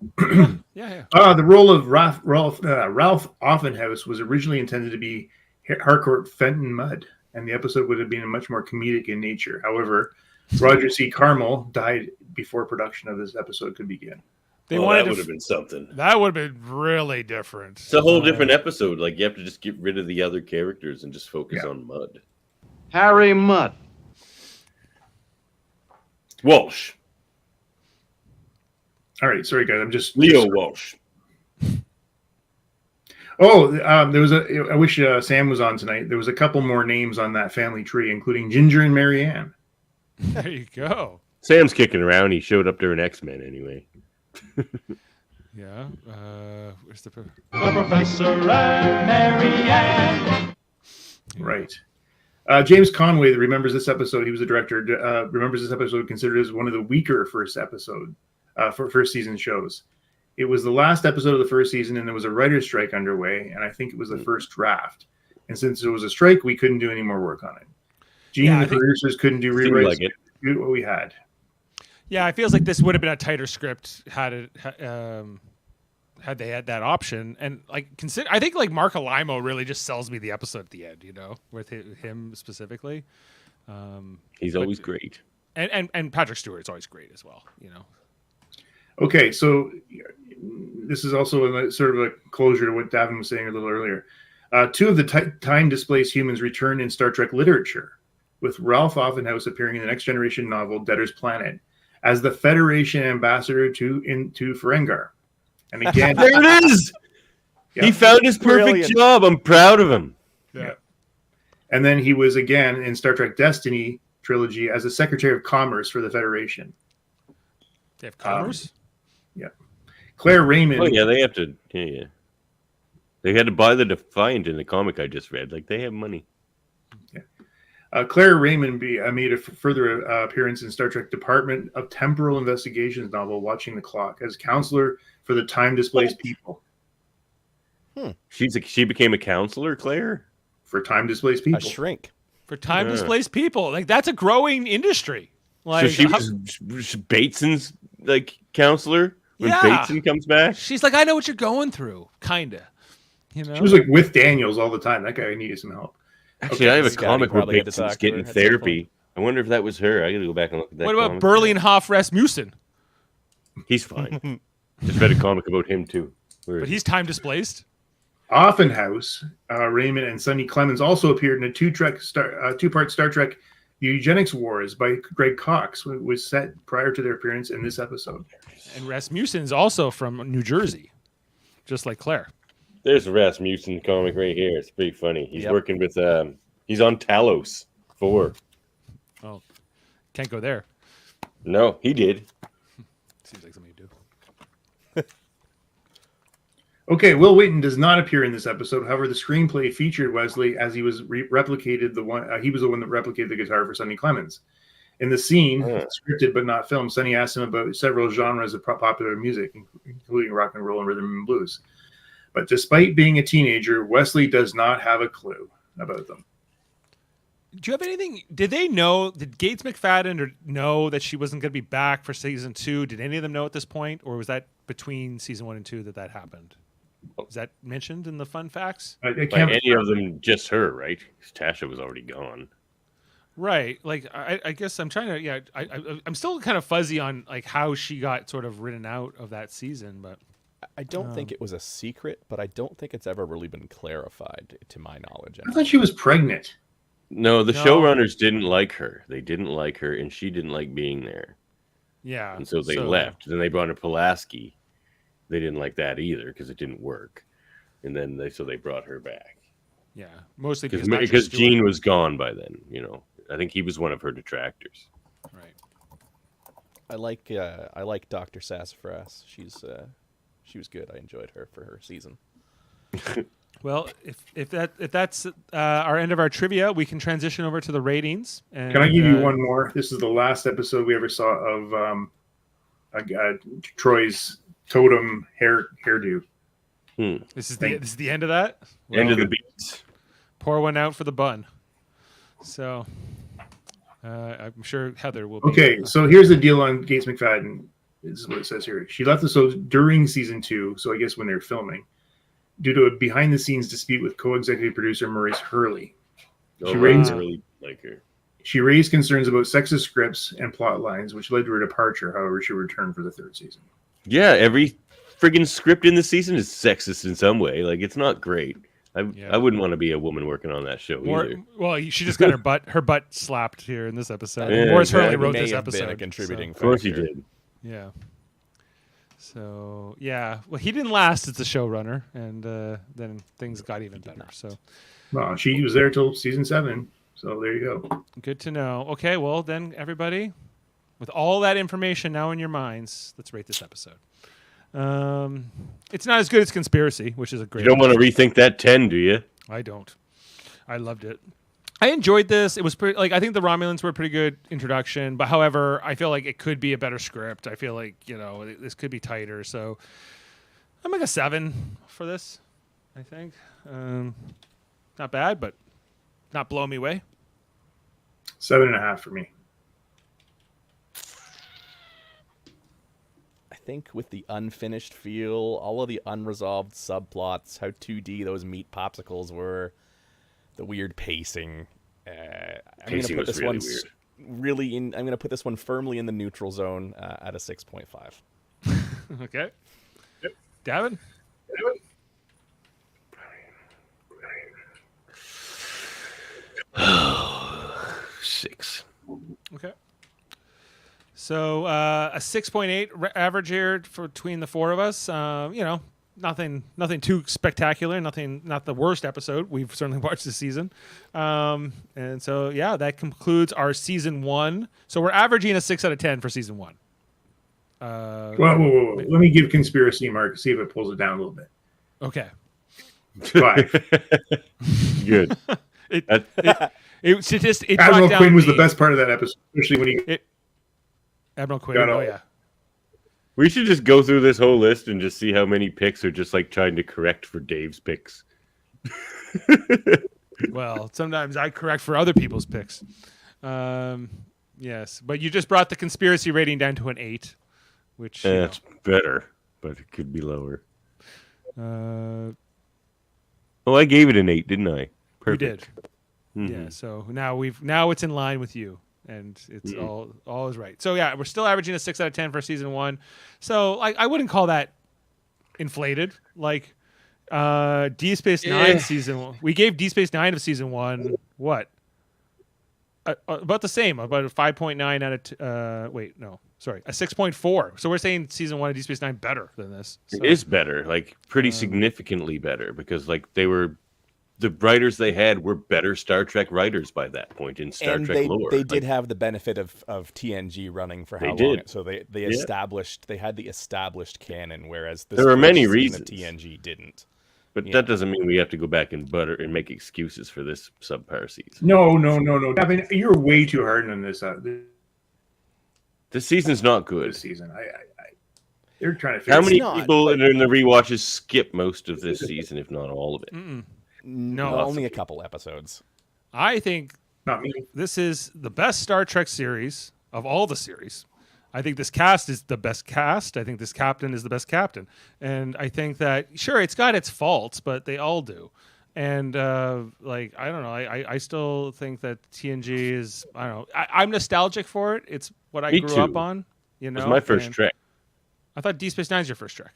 C: Yeah.
E: The role of Ralph Offenhouse was originally intended to be Harcourt Fenton Mudd, and the episode would have been much more comedic in nature. However, Roger C. Carmel died before production of this episode could begin.
G: That would have been something.
C: That would have been really different.
G: It's a whole different episode. Like, you have to just get rid of the other characters and just focus on Mudd.
H: Harry Mudd.
G: Walsh.
E: All right, sorry guys, I'm just
G: Leo Walsh.
E: Oh, there was I wish Sam was on tonight. There was a couple more names on that family tree, including Ginger and Marianne.
C: There you go.
G: Sam's kicking around. He showed up during X-Men anyway.
C: Yeah. Where's the
B: Professor and Marianne.
E: Right. James Conway remembers this episode. He was the director. Remembers this episode considered as one of the weaker first season shows. It was the last episode of the first season, and there was a writer's strike underway, and I think it was the first draft. And since there was a strike, we couldn't do any more work on it. Gene and the producers couldn't do rewrites.
G: Like it.
E: Do what we had.
C: Yeah, it feels like this would have been a tighter script had they had that option. And like I think like Mark Alimo really just sells me the episode at the end, with him specifically.
G: He's always great.
C: And Patrick Stewart's always great as well,
E: Okay, so this is also sort of a closure to what Davan was saying a little earlier. Two of the time-displaced humans return in Star Trek literature, with Ralph Offenhouse appearing in the Next Generation novel Debtor's Planet as the Federation ambassador to Ferengar. And again,
G: there it is. Yeah. He found his perfect job. I'm proud of him.
E: Yeah. And then he was again in Star Trek Destiny trilogy as the Secretary of Commerce for the Federation.
C: They have commerce?
E: Yeah. Claire Raymond.
G: Oh, yeah, they have to. Yeah. They had to buy the Defiant in the comic I just read. Like, they have money.
E: Yeah. Claire Raymond made a further appearance in Star Trek Department of Temporal Investigations novel Watching the Clock as counselor for the time-displaced people.
G: She became a counselor, Claire?
E: For time-displaced people.
D: A shrink.
C: For time-displaced people. Like, that's a growing industry. Like,
G: so she was Bateson's, like, counselor when Bateson comes back?
C: She's like, I know what you're going through. Kind of.
E: She was, like, with Daniels all the time. That guy needed some help.
G: Actually, I have a comic where Bateson's getting therapy. I wonder if that was her. I got to go back and look at that.
C: What about Berlin-Hoff Rasmussen?
G: He's fine. Just read a comic about him, too.
C: But he's time-displaced?
E: Offenhouse, Raymond, and Sonny Clemens also appeared in a two-part Star Trek The Eugenics Wars by Greg Cox, was set prior to their appearance in this episode.
C: And Rasmussen's also from New Jersey, just like Claire.
G: There's a Rasmussen comic right here. It's pretty funny. He's working with, he's on Talos 4.
C: Oh, can't go there.
G: No, he did.
C: Seems like something you do.
E: Okay, Will Wheaton does not appear in this episode. However, the screenplay featured Wesley as he was replicated he was the one that replicated the guitar for Sonny Clemens. In the scene, scripted but not filmed, Sonny asked him about several genres of popular music, including rock and roll and rhythm and blues. But despite being a teenager, Wesley does not have a clue about them.
C: Do you have anything? Did Gates McFadden know that she wasn't going to be back for season 2? Did any of them know at this point? Or was that between season 1 and 2 that happened? Is that mentioned in the fun facts?
G: By any of them, just her, right? Tasha was already gone.
C: Right. Like, I guess I'm trying to, I'm still kind of fuzzy on like how she got sort of written out of that season, but.
D: I don't think it was a secret, but I don't think it's ever really been clarified to my knowledge.
E: I thought she was pregnant.
G: No, the showrunners didn't like her. They didn't like her, and she didn't like being there.
C: Yeah.
G: And so they left. Then they brought in Pulaski. They didn't like that either because it didn't work. And then they brought her back.
C: Yeah, mostly
G: because Gene was gone by then. I think he was one of her detractors.
C: Right.
D: I like Dr. Sassafras. She was good. I enjoyed her for her season.
C: Well, if that's our end of our trivia, we can transition over to the ratings. And,
E: can I give you one more? This is the last episode we ever saw of Troy's totem hairdo.
C: This is the end of that.
G: End of the beats.
C: Pour one out for the bun. So I'm sure Heather will be.
E: Okay, so here's the deal on Gates McFadden. This is what it says here. She left the show during season 2, so I guess when they're filming, due to a behind-the-scenes dispute with co-executive producer Maurice Hurley. She raised concerns about sexist scripts and plot lines, which led to her departure. However, she returned for the 3rd season.
G: Yeah, every friggin' script in the season is sexist in some way. Like, it's not great. I wouldn't want to be a woman working on that show either.
C: Well, she just got her butt slapped here in this episode. Maurice Hurley wrote this episode.
D: Been a contributing
G: Of course
D: factor.
G: he did.
C: Yeah. So yeah, well, he didn't last as a showrunner, and then things got even better. So,
E: well, she was there till season 7, so there you go.
C: Good to know. Okay, well then, everybody, with all that information now in your minds, let's rate this episode. It's not as good as Conspiracy, which is a great.
G: You don't want to rethink that 10, do you?
C: I don't. I loved it. I enjoyed this. It was pretty, like, I think the Romulans were a pretty good introduction, but however, I feel like it could be a better script. I feel like, this could be tighter. So I'm like a 7 for this, I think. Not bad, but not blowing me away.
E: 7.5 for me.
D: I think with the unfinished feel, all of the unresolved subplots, how 2D those meat popsicles were, the weird pacing. I'm going to put this one I'm going to put this one firmly in the neutral zone at a 6.5.
C: Okay. Yep. Davan?
G: 6.
C: Okay. So a 6.8 average here between the four of us. Nothing too spectacular. Not the worst episode we've certainly watched this season. And so yeah, that concludes our season 1. So we're averaging a 6 out of 10 for season 1.
E: Whoa. Let me give Conspiracy a mark, see if it pulls it down a little bit.
C: Okay.
E: 5.
G: Good.
E: Admiral Quinn was the best part of that episode, especially when he.
C: Admiral Quinn. Oh yeah.
G: We should just go through this whole list and just see how many picks are just like trying to correct for Dave's picks.
C: Well, sometimes I correct for other people's picks. Yes, but you just brought the Conspiracy rating down to an 8, which
G: it's better, but it could be lower. Well, I gave it an 8, didn't I? Perfect.
C: You did. Mm-hmm. Yeah. So now it's in line with you. And it's all is right. So yeah, we're still averaging a 6 out of 10 for season 1. So I wouldn't call that inflated. Like Deep Space Nine season 1. We gave Deep Space Nine of season 1 what? About the same, about a 5.9 out of a 6.4. So we're saying season 1 of Deep Space Nine better than this. So.
G: It is better, like pretty significantly better, because like the writers they had were better Star Trek writers by that point in Star Trek lore.
D: They did have the benefit of TNG running for how long? So they established, they had the established canon, whereas this
G: there were many reasons
D: TNG didn't.
G: But that doesn't mean we have to go back and make excuses for this subpar season.
E: No. I mean, you're way too hard on this.
G: This season's not good.
E: This season, they're trying to figure.
G: How many people in the rewatches skip most of this season, if not all of it?
D: No, only a couple episodes.
C: I think
E: not me.
C: This is the best Star Trek series of all the series. I think this cast is the best cast. I think this captain is the best captain. And I think that, sure, it's got its faults, but they all do. And, I don't know. I still think that TNG is, I don't know. I'm nostalgic for it. It's what I grew up on.
G: It was my first Trek.
C: I thought Deep Space Nine is your first Trek.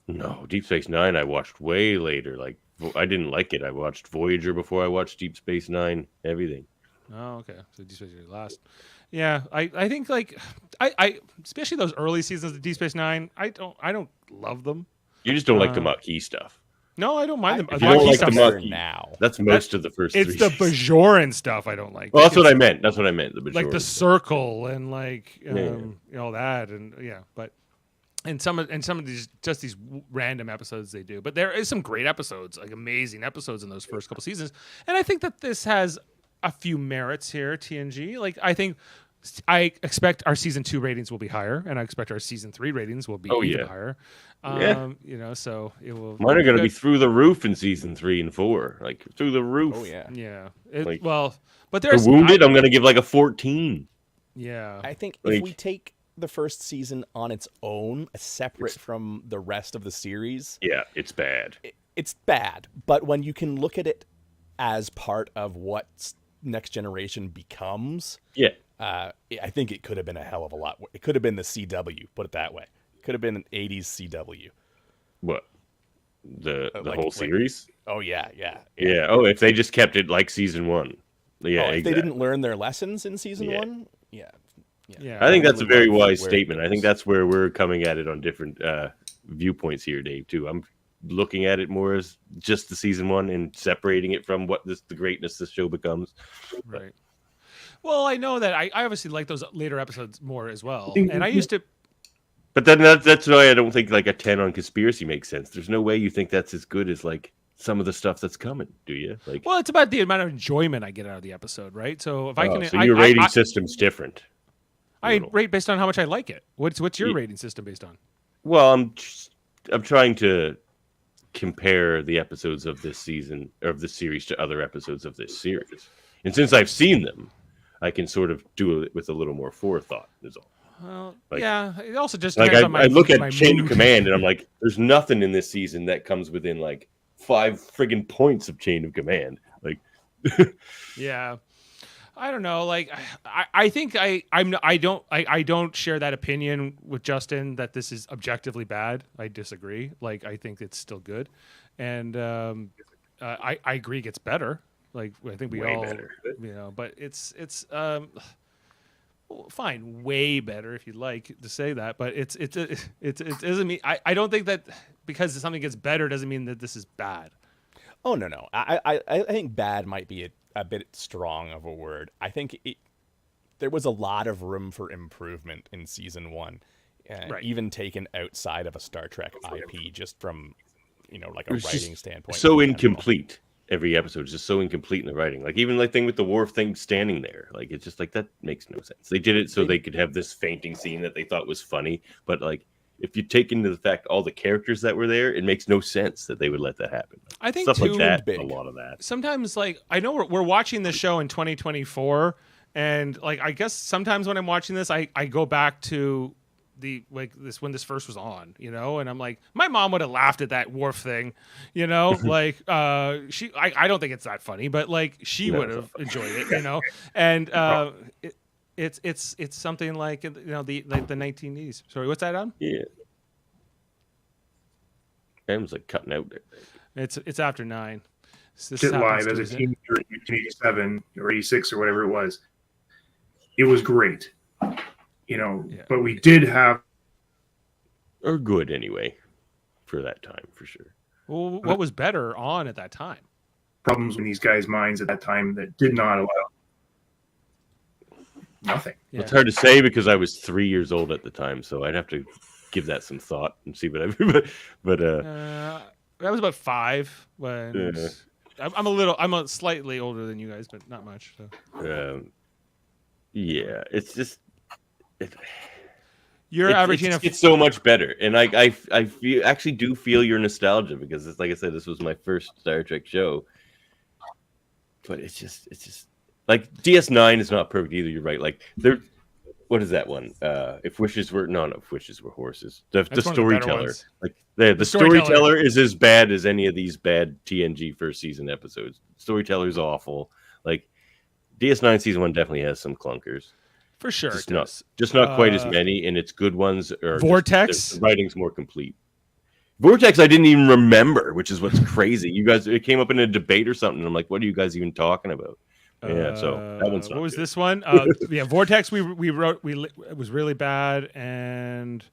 G: No, Deep Space Nine I watched way later. Like, I didn't like it. I watched Voyager before I watched Deep Space Nine. Everything.
C: Oh, okay. So Deep Space Nine last. Yeah, I think I especially those early seasons of Deep Space Nine. I don't love them.
G: You just don't like the Maquis stuff.
C: No, I don't mind them.
G: If you don't like the Maquis now, that's most of the first.
C: It's the Bajoran stuff I don't like.
G: Well, that's what I meant. That's what I meant. The Bajoran,
C: like the Circle and all that but. And some of these just these random episodes they do, but there is some great episodes, like amazing episodes in those first couple seasons. And I think that this has a few merits here. TNG, like I expect our season 2 ratings will be higher, and I expect our season 3 ratings will be even higher. So it will.
G: Mine are going to be through the roof in season 3 and 4, like through the roof.
D: Oh yeah.
C: But there's
G: The Wounded. I'm going to give like a 14.
C: Yeah,
D: I think if we take the first season on its own, separate from the rest of the series.
G: Yeah, it's bad.
D: It's bad, but when you can look at it as part of what Next Generation becomes, I think it could have been a hell of a lot. It could have been the CW, put it that way. It could have been an 80s CW.
G: What? The whole series?
D: Oh, yeah.
G: Oh, if they just kept it like season 1. Yeah,
D: if they didn't learn their lessons in season 1,
C: Yeah.
G: I think that's a very wise
D: where it
G: statement. I think
D: goes.
G: that's where we're coming at it on different viewpoints here, Dave, too. I'm looking at it more as just the season one and separating it from what the greatness this show becomes.
C: Right. Well, I know that I obviously like those later episodes more as well. And I used to.
G: But then that's why I don't think like a 10 on conspiracy makes sense. There's no way you think that's as good as like some of the stuff that's coming, do you? Like,
C: Well, it's about the amount of enjoyment I get out of the episode, right? So if I can.
G: so your rating system's different.
C: I rate based on how much I like it. What's your rating system based on?
G: Well, I'm trying to compare the episodes of this season or of this series to other episodes of this series, and since I've seen them, I can sort of do it with a little more forethought. Is all.
C: Well,
G: Like-
C: yeah. It also just
G: Like
C: depends on
G: I look
C: my
G: at Chain of
C: mood.
G: Command, and I'm like, there's nothing in this season that comes within like 5 friggin' points of Chain of Command. Like,
C: Yeah. I don't know. Like, I think I don't share that opinion with Justin that this is objectively bad. I disagree. Like, I think it's still good, and I agree it gets better. Like, I think we
G: Way
C: all,
G: better.
C: but it's well, fine, way better if you'd like to say that. But it doesn't mean I don't think that because something gets better doesn't mean that this is bad.
D: Oh no. I think bad might be a bit strong of a word. I think there was a lot of room for improvement in season 1,
C: Right.
D: even taken outside of a Star Trek IP, just from like a
G: It's just
D: writing standpoint.
G: so
D: in general.
G: incomplete. Every episode is just so incomplete in the writing. Like even the thing with the Worf thing standing there, like it's just like that makes no sense. They did it so they could have this fainting scene that they thought was funny, but like if you take into the fact all the characters that were there, it makes no sense that they would let that happen.
C: I think
G: Stuff
C: too,
G: like that,
D: big.
G: a lot of that.
C: sometimes like I know we're watching this show in 2024 and like I guess sometimes when I'm watching this I go back to when this first was on, and I'm like my mom would have laughed at that Worf thing, like I don't think it's that funny, but like she would have enjoyed it, and it's something like the 1980s. Sorry, what's that on?
G: Yeah. It was like cutting out there.
C: It's after 9. This
E: Shit
C: happens
E: live as a
C: Tuesday.
E: teenager in 87 or 86 or whatever it was. It was great, but we did have
G: Or good anyway, for that time, for sure.
C: Well, what was better on at that time?
E: problems in these guys' minds at that time that did not allow nothing.
C: Yeah.
G: It's hard to say because I was 3 years old at the time, so I'd have to give that some thought and see what I. But
C: that was about 5 when
G: Yeah.
C: I'm slightly older than you guys, but not much. So.
G: Yeah, it's just
C: You're averaging
G: it's so much better, and I actually do feel your nostalgia because it's like I said, this was my first Star Trek show, but it's just like DS9 is not perfect either. You're right. Like what is that one? If wishes were horses. The
C: one of the better
G: storyteller,
C: ones.
G: like the storyteller is as bad as any of these bad TNG first season episodes. Storyteller's awful. Like DS9 season 1 definitely has some clunkers.
C: for sure.
G: Just not quite as many, and its good ones are
C: Vortex?
G: the writing's more complete. Vortex, I didn't even remember, which is what's crazy. You guys, it came up in a debate or something. And I'm like, what are you guys even talking about? Yeah, so that one's not
C: what was
G: good.
C: this one? Yeah, Vortex. We wrote. It was really bad, and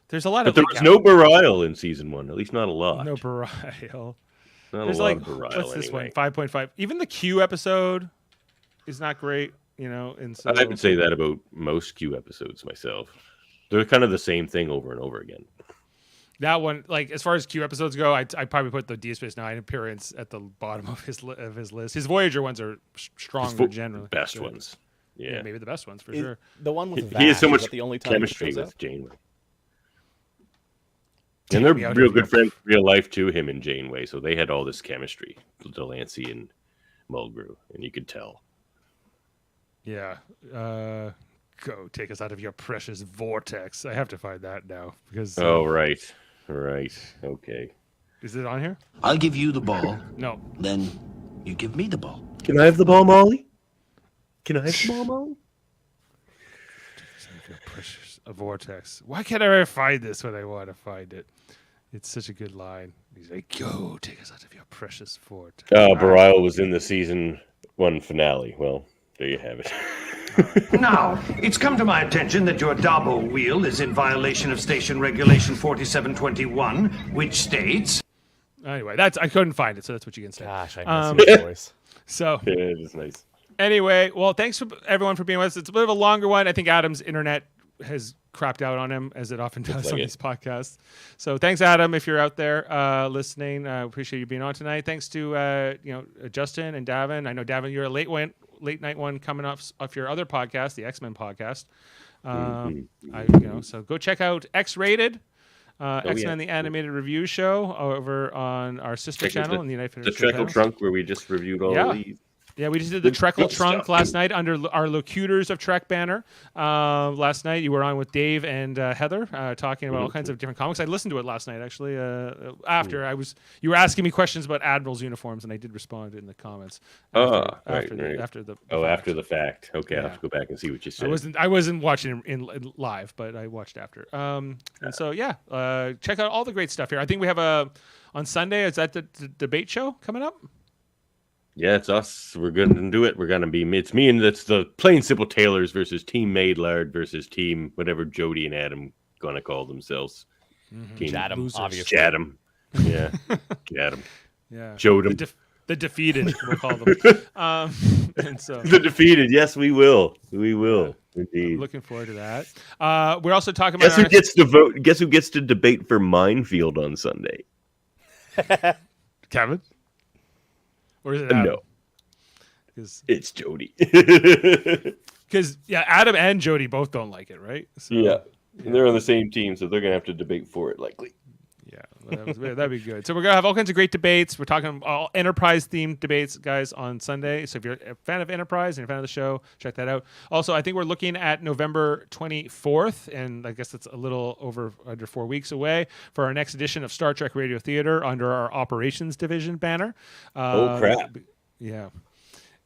C: there's a lot
G: But
C: of.
G: there was no Burial in season 1, at least not a lot.
C: No Burial.
G: Not
C: There's
G: a lot
C: like
G: of Burial.
C: what's this
G: anyway.
C: one? 5.5. Even the Q episode is not great. And so
G: I would say that about most Q episodes myself. They're kind of the same thing over and over again.
C: that one, like as far as Q episodes go, I probably put the Deep Space Nine appearance at the bottom of his list. His Voyager ones are stronger generally.
G: Best
C: So,
G: ones. Yeah.
C: maybe the best ones for sure.
D: The one with
G: He has so
D: Vash,
G: much
D: is that the only time
G: chemistry
D: it shows
G: with
D: up?
G: Janeway.
C: Take
G: And they're
C: me out
G: real
C: of
G: good
C: your-
G: friends in real life too, him and Janeway. So they had all this chemistry, Delancey and Mulgrew, and you could tell.
C: Yeah. Go take us out of your precious vortex. I have to find that now because.
G: Oh, right. Okay.
C: Is it on here?
I: I'll give you the ball,
C: No.
I: then you give me the ball.
G: Can I have the ball, Molly? Can I have the ball, Molly?
C: Your precious vortex. Why can't I ever find this when I want to find it? It's such a good line. He's like, "Go take us out of your precious vortex."
G: Burial was in the season 1 finale. Well, there you have it.
I: Now, it's come to my attention that your Dabo wheel is in violation of Station Regulation 4721, which states...
C: Anyway, I couldn't find it, so that's what you can say.
D: Gosh, I miss his voice.
C: So,
G: Yeah, it is nice.
C: Anyway, well, thanks for everyone for being with us. It's a bit of a longer one. I think Adam's internet has crapped out on him, as it often does on these podcasts. So thanks, Adam, if you're out there listening. I appreciate you being on tonight. Thanks to Justin and Davan. I know, Davan, you're a late night one coming off your other podcast, the X-Men podcast. So go check out X-Rated. X-Men the Animated Review Show over on our sister channel in the United Federation.
G: The Treckle Trunk, where we just reviewed all of these.
C: Yeah, we just did the Treckle Trunk last night under our Locutors of Trek banner. Last night you were on with Dave and Heather talking about all kinds of different comics. I listened to it last night, actually. After you were asking me questions about Admirals uniforms, and I did respond in the comments. After
G: the fact. Okay, I'll have to go back and see what you said.
C: I wasn't watching in live, but I watched after. Check out all the great stuff here. I think we have on Sunday. Is that the debate show coming up?
G: Yeah, it's us. We're going to do it. It's me and it's the Plain Simple Tailors versus Team Maidlard versus Team whatever Jody and Adam going to call themselves.
D: Team Adam, obviously.
G: Jadam. Yeah. Jadam.
C: Yeah.
G: Jodam.
C: The defeated, we'll call them.
G: The defeated. Yes, we will. We will. Indeed.
C: I'm looking forward to that. We're also talking about...
G: Guess who gets to vote? Guess who gets to debate for Minefield on Sunday?
C: Kevin? Or is it Adam?
G: No. It's Jody.
C: Because, Adam and Jody both don't like it, right? So,
G: yeah. And they're on the same team, so they're going to have to debate for it, likely.
C: Yeah, that'd be good. So we're going to have all kinds of great debates. We're talking all Enterprise-themed debates, guys, on Sunday. So if you're a fan of Enterprise and you're a fan of the show, check that out. Also, I think we're looking at November 24th, and I guess that's a little under 4 weeks away, for our next edition of Star Trek Radio Theater under our Operations Division banner.
G: Oh, crap.
C: Yeah.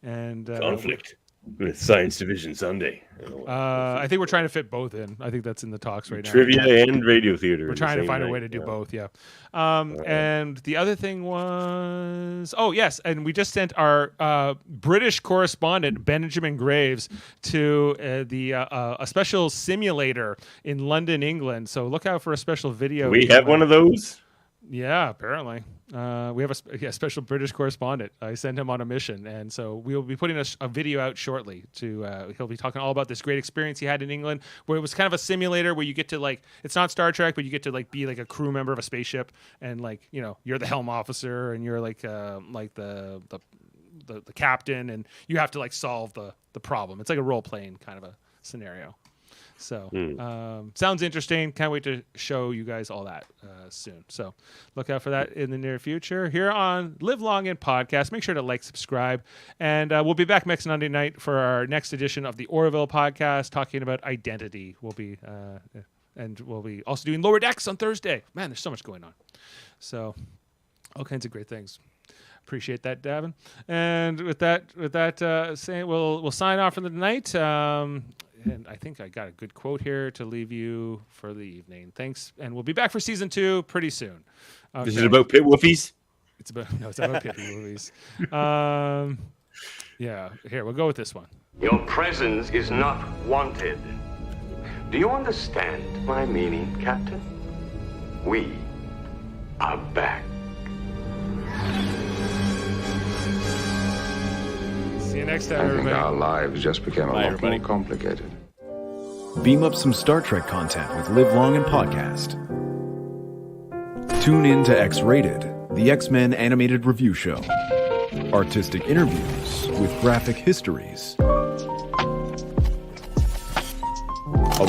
C: And
G: conflict with Science Division Sunday.
C: I think we're trying to fit both in. I think that's in the talks right now.
G: Trivia and radio theater.
C: We're trying to find a way to do both, yeah. And the other thing was... Oh, yes, and we just sent our British correspondent, Benjamin Graves, to a special simulator in London, England. So look out for a special video.
G: We have one of those?
C: Yeah, apparently. We have a special British correspondent. I sent him on a mission, and so we'll be putting a video out shortly. He'll be talking all about this great experience he had in England, where it was kind of a simulator where you get to it's not Star Trek, but you get to be like a crew member of a spaceship, and you're the helm officer, and you're the captain, and you have to solve the problem. It's like a role playing kind of a scenario. So sounds interesting. Can't wait to show you guys all that soon. So look out for that in the near future here on Live Long and Podcast. Make sure to subscribe, and we'll be back next Monday night for our next edition of the Orville podcast, talking about identity. We'll be also doing Lower Decks on Thursday. Man, there's so much going on. So all kinds of great things. Appreciate that, Davan. And with that saying, we'll sign off for the night. And I think I got a good quote here to leave you for the evening. Thanks, and we'll be back for season 2 pretty soon. Okay.
G: Is it about pit woofies?
C: It's about pit woofies. Yeah, here we'll go with this one.
J: Your presence is not wanted. Do you understand my meaning, Captain? We are back.
C: See you next time,
F: I think
C: everybody.
F: our lives just became a lot more complicated.
K: Beam up some Star Trek content with Live Long and Podcast. Tune in to X-Rated, the X-Men animated review show. Artistic interviews with graphic histories. A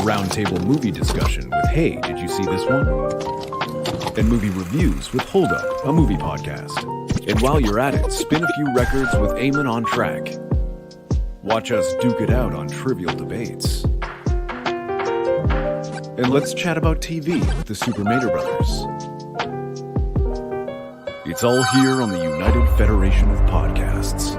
K: roundtable movie discussion with Hey, did you see this one? And movie reviews with Hold Up, a movie podcast. And while you're at it, spin a few records with Eamon on Track. Watch us duke it out on trivial debates. And let's chat about TV with the Super Mater Brothers. It's all here on the United Federation of Podcasts.